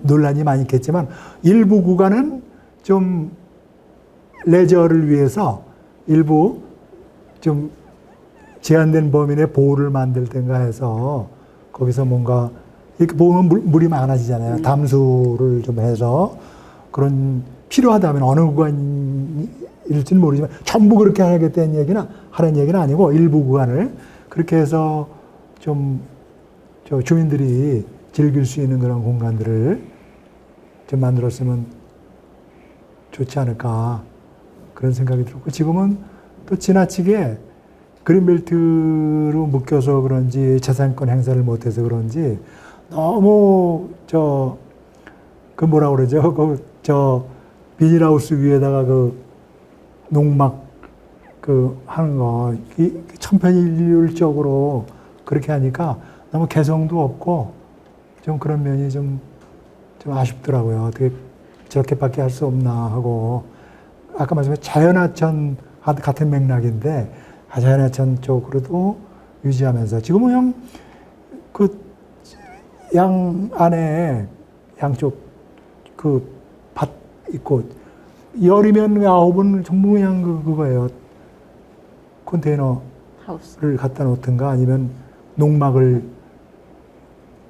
논란이 많이 있겠지만 일부 구간은 좀 레저를 위해서 일부 좀 제한된 범위 내 보호를 만들든가 해서 거기서 뭔가 이렇게 보면 물이 많아지잖아요. 담수를 좀 해서 그런 필요하다면 어느 구간일지는 모르지만 전부 그렇게 하겠다는 얘기는 하는 얘기는 아니고 일부 구간을 그렇게 해서 좀 저 주민들이 즐길 수 있는 그런 공간들을 좀 만들었으면 좋지 않을까 그런 생각이 들었고 지금은 또 지나치게 그린벨트로 묶여서 그런지 재산권 행사를 못해서 그런지 너무 그 뭐라 그러죠? 비닐하우스 위에다가 농막 하는 거 천편일률적으로 그렇게 하니까 너무 개성도 없고 좀 그런 면이 좀 아쉽더라고요. 어떻게 저렇게밖에 할 수 없나 하고 아까 말씀하신 자연하천 같은 맥락인데 자연하천 쪽으로도 유지하면서 지금은 형 양 안에 양쪽 밭 있고 열이면 9은 전부 그냥 그거예요. 컨테이너를 하우스. 갖다 놓든가 아니면 농막을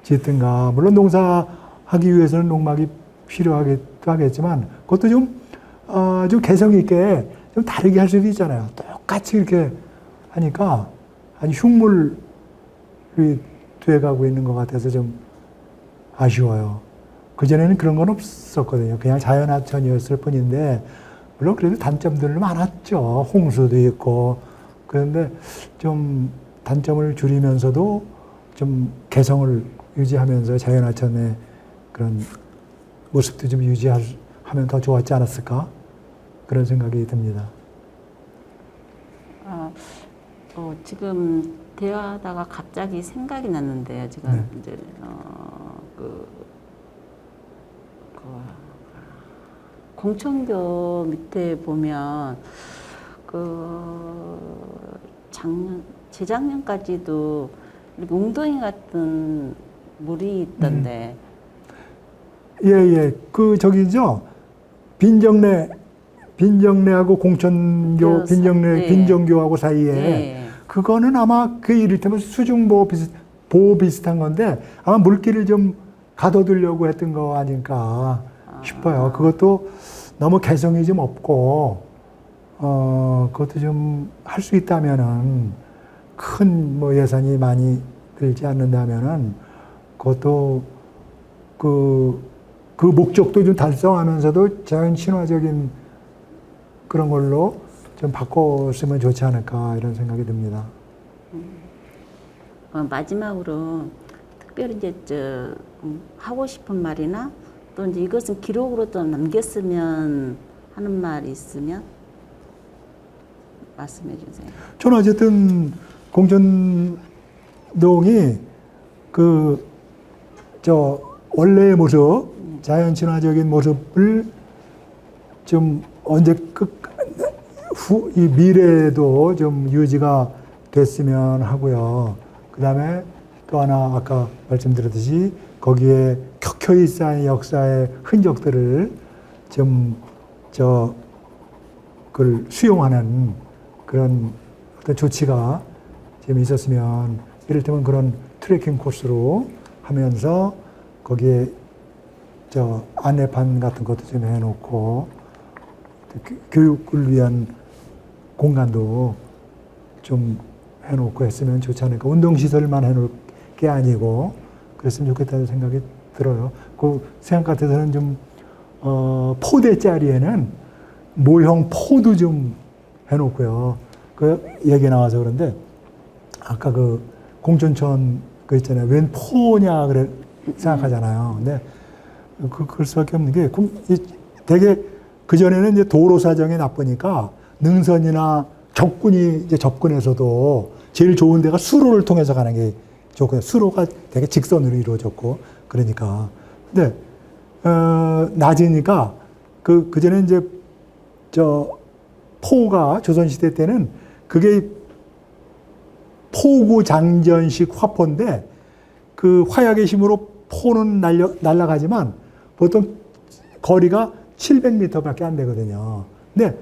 짓든가 물론 농사하기 위해서는 농막이 필요하기도 하겠지만 그것도 좀 개성 있게 좀 다르게 할 수도 있잖아요. 똑같이 이렇게 하니까 아주 흉물이 돼가고 있는 것 같아서 좀 아쉬워요. 그전에는 그런 건 없었거든요. 그냥 자연하천이었을 뿐인데 물론 그래도 단점들은 많았죠. 홍수도 있고 그런데 좀 단점을 줄이면서도 좀 개성을 유지하면서 자연하천의 그런 모습도 좀 유지하면 더 좋았지 않았을까 그런 생각이 듭니다. 지금 대화하다가 갑자기 생각이 났는데요. 지금 네. 이제 공천교 밑에 보면 재작년까지도 이렇게 웅덩이 같은 물이 있던데. 예. 저기죠. 빈정내하고 공천교, 네. 빈정교하고 사이에 네. 그거는 아마 이를테면 수중보호 보호 비슷한 건데 아마 물길을 좀 가둬두려고 했던 거 아닐까 싶어요. 그것도 너무 개성이 좀 없고, 그것도 좀 할 수 있다면은 큰 예산이 많이 들지 않는다면은 그것도 그 목적도 좀 달성하면서도 자연 친화적인 그런 걸로 좀 바꿨으면 좋지 않을까 이런 생각이 듭니다. 마지막으로 특별히 이제 하고 싶은 말이나 또 이제 이것은 기록으로 또 남겼으면 하는 말이 있으면 말씀해 주세요. 저는 어쨌든 공천동이 원래의 모습, 자연 친화적인 모습을 좀 이 미래에도 좀 유지가 됐으면 하고요. 그 다음에 또 하나 아까 말씀드렸듯이 거기에 켜켜이 쌓인 역사의 흔적들을 그걸 수용하는 그런 어떤 조치가 좀 있었으면 이를테면 그런 트레킹 코스로 하면서 거기에 안내판 같은 것도 좀 해놓고 교육을 위한 공간도 좀 해놓고 했으면 좋지 않을까. 운동시설만 해놓을 게 아니고 그랬으면 좋겠다는 생각이 들어요. 그 생각 같아서는 좀 포대 자리에는 모형 포도 좀 해놓고요. 그 얘기 나와서 그런데 아까 그 공천천 그 있잖아요. 웬 포냐 그래 생각하잖아요. 근데 그럴 수밖에 없는 게 되게 그 전에는 이제 도로 사정이 나쁘니까 능선이나 적군이 이제 접근해서도 제일 좋은 데가 수로를 통해서 가는 게 좋고요. 수로가 되게 직선으로 이루어졌고 그러니까. 근데 낮으니까 그 전에 이제 포가 조선시대 때는 그게 포구 장전식 화포인데 그 화약의 힘으로 포는 날아가지만 보통 거리가 700m밖에 안 되거든요. 근데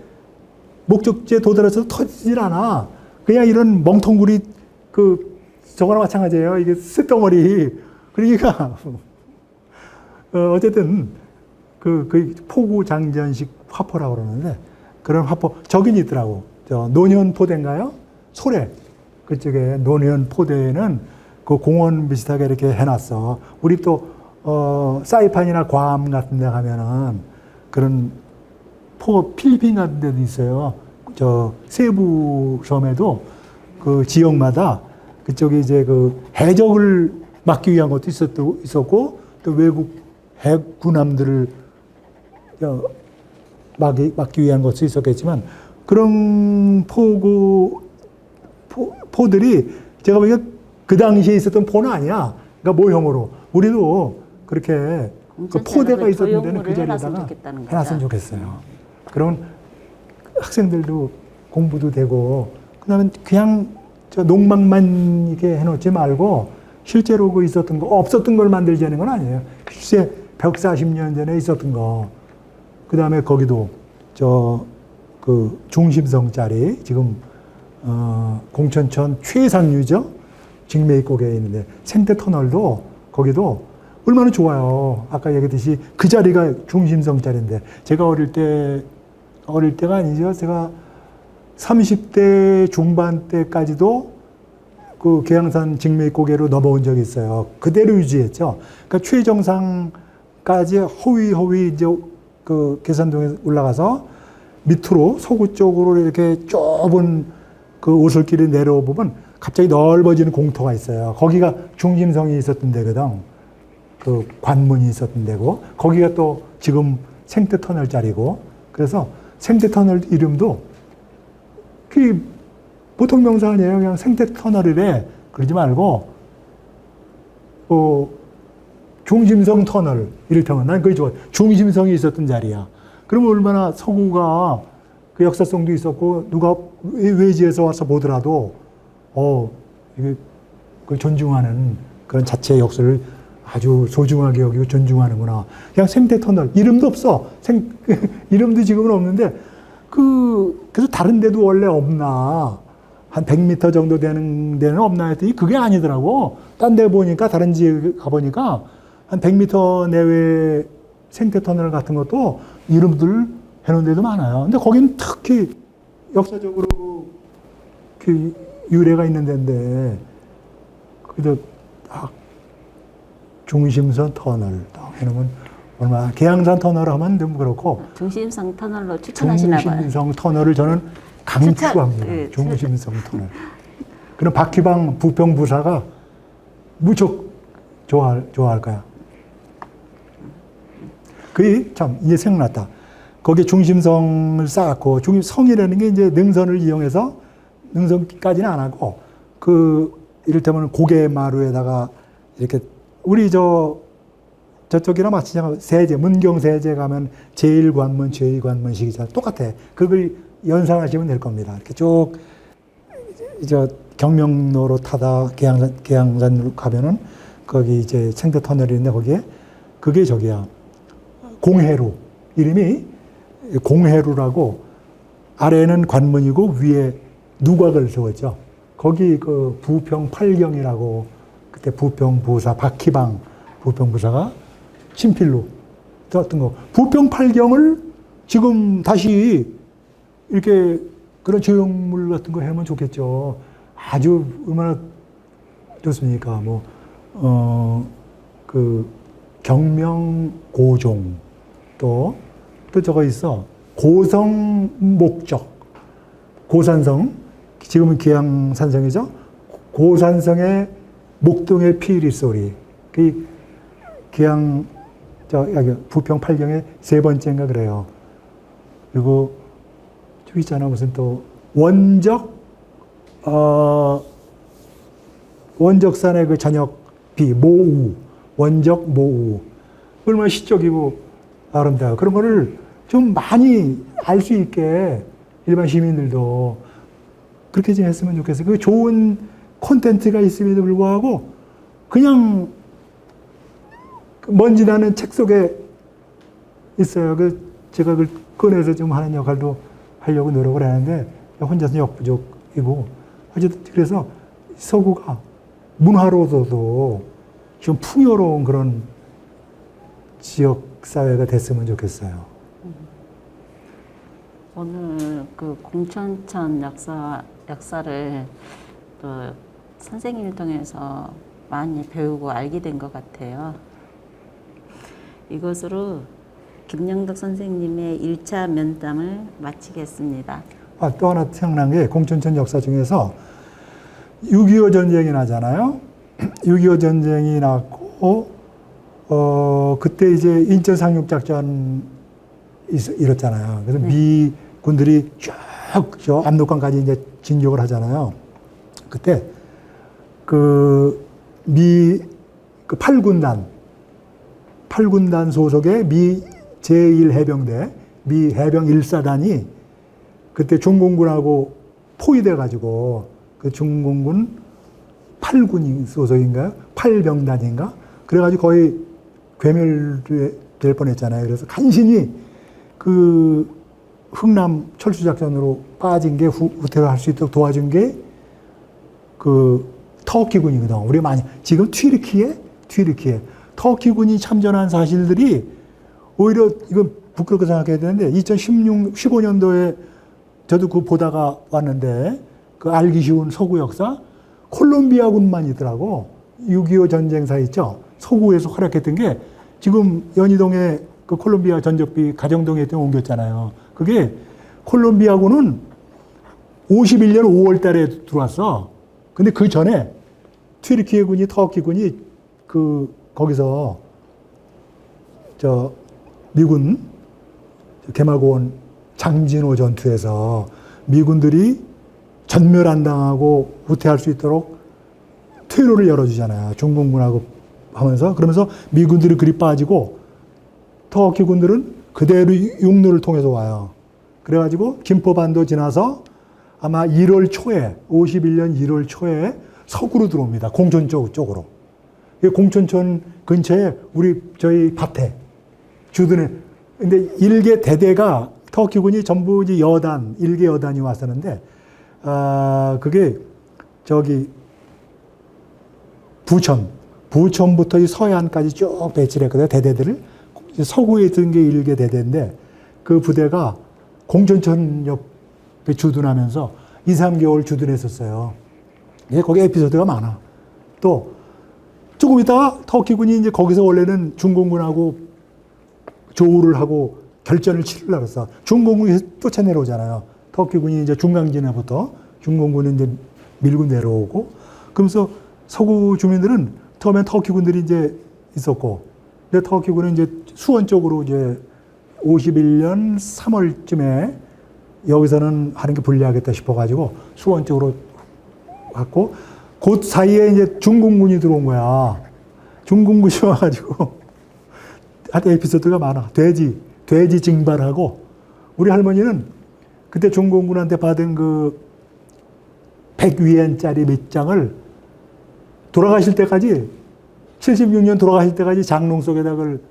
목적지에 도달해서 터지질 않아. 그냥 이런 멍텅구리 저거랑 마찬가지예요. 이게 쇳덩어리. 그러니까 어쨌든 그 포구 장전식 화포라고 그러는데 그런 화포 저긴 있더라고. 노년 포대인가요? 소래 그쪽에 노년 포대에는 그 공원 비슷하게 이렇게 해놨어. 우리 또 사이판이나 괌 같은 데 가면은 그런 필리핀 같은 데도 있어요. 세부 섬에도 그 지역마다 그쪽에 이제 그 해적을 막기 위한 것도 있었고 또 외국 군함들을 막기 위한 것도 있었겠지만 그런 포들이 제가 보기에 그 당시에 있었던 포는 아니야. 그러니까 모형으로. 우리도 그렇게 그 포대가 있었던 데는 그 자리에다가 해놨으면 좋겠어요. 그러면 학생들도 공부도 되고, 그 다음에 그냥 농막만 이렇게 해놓지 말고, 실제로 그 있었던 거, 없었던 걸 만들자는 건 아니에요. 글쎄, 140년 전에 있었던 거. 그 다음에 거기도, 그 중심성짜리, 지금, 공천천 최상류죠? 직매입고개에 있는데, 생태터널도 거기도 얼마나 좋아요. 아까 얘기했듯이 그 자리가 중심성짜리인데, 제가 어릴 때가 아니죠. 제가 30대 중반 때까지도 그 계양산 직매입고개로 넘어온 적이 있어요. 그대로 유지했죠. 그러니까 최정상까지 허위 이제 그 계산동에 올라가서 밑으로 서구 쪽으로 이렇게 좁은 그 오솔길을 내려오면 갑자기 넓어지는 공터가 있어요. 거기가 중심성이 있었던 데거든. 그 관문이 있었던 데고, 거기가 또 지금 생태터널 자리고, 그래서 생태터널 이름도 그 보통 명사 아니에요. 그냥 생태터널이래. 그러지 말고, 중심성 터널. 이를테면 난 그게 좋아. 중심성이 있었던 자리야. 그러면 얼마나 서구가 그 역사성도 있었고, 누가 외지에서 와서 보더라도, 이게 그 존중하는 그런 자체의 역사를 아주 소중하게 여기고 존중하는구나. 그냥 생태터널. 이름도 없어. 이름도 지금은 없는데, 그래서 다른 데도 원래 없나. 한 100m 정도 되는 데는 없나 했더니 그게 아니더라고. 딴 데 보니까, 다른 지역에 가보니까 한 100m 내외 생태터널 같은 것도 이름들 해놓은 데도 많아요. 근데 거기는 특히 역사적으로 그 유래가 있는 데인데, 그래도 중심선 터널 해놓으면 얼마나, 계양산 터널 하면 좀 그렇고. 중심성 터널로 추천하시나 봐요. 중심성 터널을 저는 강추합니다. 네, 중심성 터널. 그럼 박희방 부평부사가 무척 좋아할 거야. 그게 참, 이게 생각났다. 거기에 중심성을 쌓았고, 중심성이라는 게 이제 능선을 이용해서, 능선까지는 안 하고, 이를테면 고개마루에다가 이렇게, 우리 저쪽이랑 마찬가지로 세제, 문경세제 가면 제1관문, 제2관문식이잖아. 똑같아. 그걸 연상하시면 될 겁니다. 이렇게 쭉, 경명로로 타다 계양산으로 가면은, 거기 이제 생태터널이 있는데, 거기에, 그게 공해루. 이름이 공해루라고, 아래는 관문이고 위에 누각을 세웠죠. 거기 그 부평 팔경이라고, 그때 부평부사 박희방 부평부사가 친필로 썼던 거. 부평 팔경을 지금 다시 이렇게 그런 조형물 같은 거 하면 좋겠죠. 아주 얼마나 좋습니까? 그 경명고종 또 저거 있어. 고성 목적. 고산성. 지금은 기양산성이죠. 고산성의 목동의 피리 소리. 그 기양 여기 부평 팔경의 세 번째인가 그래요. 그리고 저 있잖아 무슨 또 원적산의 그 저녁 비 모우 원적 모우 얼마나 시적이고 아름다워. 그런 거를 좀 많이 알 수 있게 일반 시민들도 그렇게 좀 했으면 좋겠어요. 그 좋은 콘텐츠가 있음에도 불구하고 그냥 먼지 나는 책 속에 있어요. 제가 그걸 꺼내서 좀 하는 역할도 하려고 노력을 하는데 혼자서 역부족이고 어쨌든 그래서 서구가 문화로서도 좀 풍요로운 그런 지역 사회가 됐으면 좋겠어요. 오늘 그 공천천 역사를 또 선생님을 통해서 많이 배우고 알게 된 것 같아요. 이것으로 김영덕 선생님의 1차 면담을 마치겠습니다. 또 하나 생각난 게 공천천 역사 중에서 6.25 전쟁이 나잖아요. 6.25 전쟁이 났고, 그때 이제 인천 상륙작전 이뤘잖아요. 그래서 미 군들이 쭉 저 압록강까지 이제 진격을 하잖아요. 그때 그 8군단 소속의 미 제1해병대, 미 해병 1사단이 그때 중공군하고 포위돼가지고 그 중공군 8군 소속인가요? 8병단인가? 그래가지고 거의 괴멸될 뻔했잖아요. 그래서 간신히 그 흥남 철수작전으로 빠진 게 후퇴를 할 수 있도록 도와준 게 그 터키군이거든. 우리 많이 지금 튀르키예 터키군이 참전한 사실들이 오히려 이건 부끄럽게 생각해야 되는데 2015년도에 저도 그거 보다가 왔는데 그 알기 쉬운 서구 역사 콜롬비아군만이더라고. 6.25 전쟁사 있죠. 서구에서 활약했던 게 지금 연희동에 그 콜롬비아 전적비 가정동에 있던 옮겼잖아요. 그게 콜롬비아군은 51년 5월 달에 들어왔어. 근데 그 전에 튀르키예 군이 터키군이 거기서 미군 개마고원 장진호 전투에서 미군들이 전멸 안 당하고 후퇴할 수 있도록 퇴로를 열어주잖아요. 중공군하고 하면서. 그러면서 미군들이 그리 빠지고 터키 군들은 그대로 육로를 통해서 와요. 그래가지고 김포반도 지나서 아마 1월 초에 51년 1월 초에 서구로 들어옵니다. 공천 쪽으로. 공천천 근처에 저희 밭에 주둔해. 근데 일개 대대가 터키군이 전부 이제 일개 여단이 왔었는데, 그게 부천부터 이 서해안까지 쭉 배치를 했거든요. 대대들을. 서구에 있던 게 일개 대대인데, 그 부대가 공천천 옆에 주둔하면서 2, 3개월 주둔했었어요. 거기 에피소드가 많아. 또, 조금 있다가 터키군이 이제 거기서 원래는 중공군하고 조우를 하고 결전을 치르려고 했어. 중공군이 쫓아내려오잖아요. 터키군이 이제 중강진에부터 중공군이 이제 밀고 내려오고. 그러면서 서구 주민들은 처음엔 터키군들이 이제 있었고, 근데 터키군은 이제 수원 쪽으로 이제 51년 3월쯤에 여기서는 하는 게 불리하겠다 싶어가지고 수원 쪽으로 갔고, 그 사이에 이제 중공군이 들어온 거야. 중공군이 와가지고 하여튼 에피소드가 많아. 돼지 징발하고, 우리 할머니는 그때 중공군한테 받은 그 100위엔짜리 밑장을 돌아가실 때까지 76년 돌아가실 때까지 장롱 속에다 그걸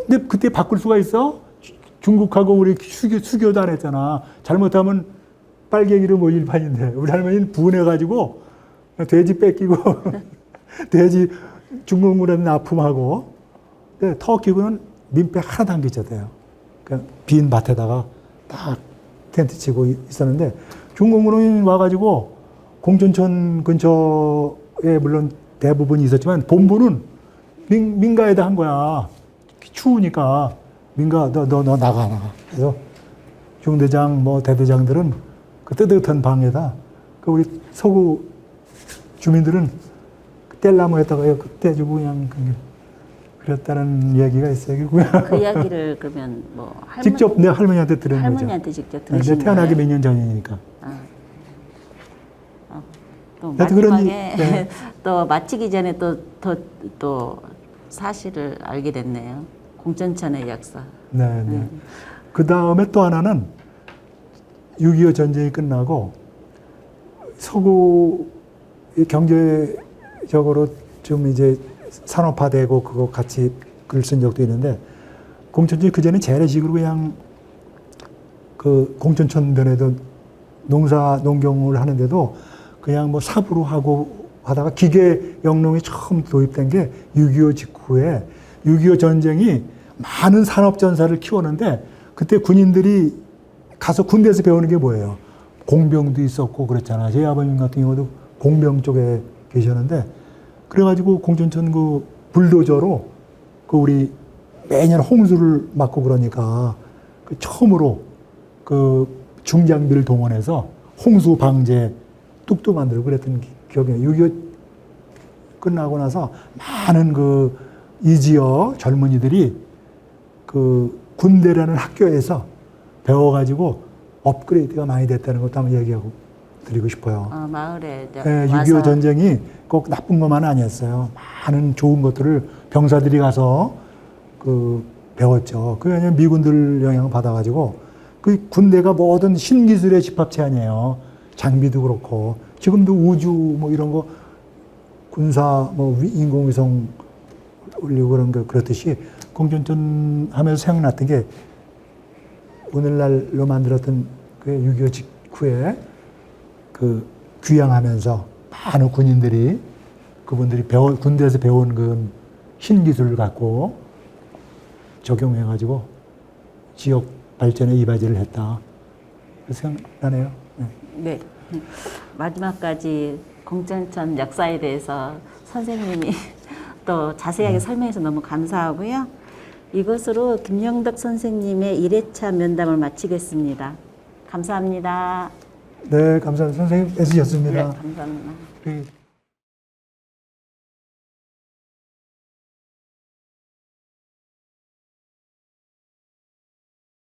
근데 그때 바꿀 수가 있어? 중국하고 우리 수교도 안 했잖아. 잘못하면 빨갱이로 몰릴 판인데 우리 할머니는 분해가지고 돼지 뺏기고 돼지 중공군한테 납품하고, 근데 터키군은 민폐 하나도 안 끼쳤대요. 빈 밭에다가 딱 텐트 치고 있었는데 중공군이 와가지고 공천천 근처에 물론 대부분이 있었지만 본부는 민가에다 한 거야. 추우니까 민가 너 나가. 그래서 중대장 뭐 대대장들은 그 뜨뜻한 방에다 그 우리 서구 주민들은 뗄나무에다가 떼주고 그냥 그랬다는 얘기가 있어요. 그 이야기를 그러면 뭐 직접 내 할머니한테 들은 거죠. 할머니한테 직접 내 들으신 태어나기 거예요? 몇 년 전이니까. 또 하여튼 그런 마지막에 네. 또 마치기 전에 또 사실을 알게 됐네요. 공천천의 역사. 네. 그 다음에 또 하나는 6.25 전쟁이 끝나고 서구 경제적으로 좀 이제 산업화되고 그거 같이 글 쓴 적도 있는데 공천천이 그전에 재래식으로 그냥 그 공천천변에도 농경을 하는데도 그냥 뭐 삽으로 하고 하다가 기계 영농이 처음 도입된 게 6.25 직후에 6.25 전쟁이 많은 산업전사를 키웠는데 그때 군인들이 가서 군대에서 배우는 게 뭐예요? 공병도 있었고 그랬잖아요. 제 아버님 같은 경우도 공병 쪽에 계셨는데 그래가지고 공천천 그 불도저로 그 우리 매년 홍수를 막고 그러니까 그 처음으로 그 중장비를 동원해서 홍수 방제 뚝도 만들고 그랬던 기억이 나요. 6.25 끝나고 나서 많은 그 이 지역 젊은이들이 그 군대라는 학교에서 배워가지고 업그레이드가 많이 됐다는 것도 한번 얘기하고 드리고 싶어요. 마을에 네, 6.25 전쟁이 꼭 나쁜 것만 아니었어요. 많은 좋은 것들을 병사들이 가서 그 배웠죠. 그 왜냐면 미군들 영향을 받아가지고 그 군대가 모든 신기술의 집합체 아니에요. 장비도 그렇고 지금도 우주 뭐 이런 거 군사 뭐 인공위성 올리고 그런 거 그렇듯이 공천천 하면서 생각났던 게 오늘날로 만들었던 그 6.25 직후에 그 귀향하면서 많은 군인들이 그분들이 군대에서 배운 그 신기술을 갖고 적용해가지고 지역 발전에 이바지를 했다. 생각나네요. 네. 마지막까지 공천천 역사에 대해서 선생님이 또 자세하게 설명해서 너무 감사하고요. 이것으로 김영덕 선생님의 1회차 면담을 마치겠습니다. 감사합니다. 네, 감사합니다. 선생님 애쓰셨습니다. 네, 감사합니다.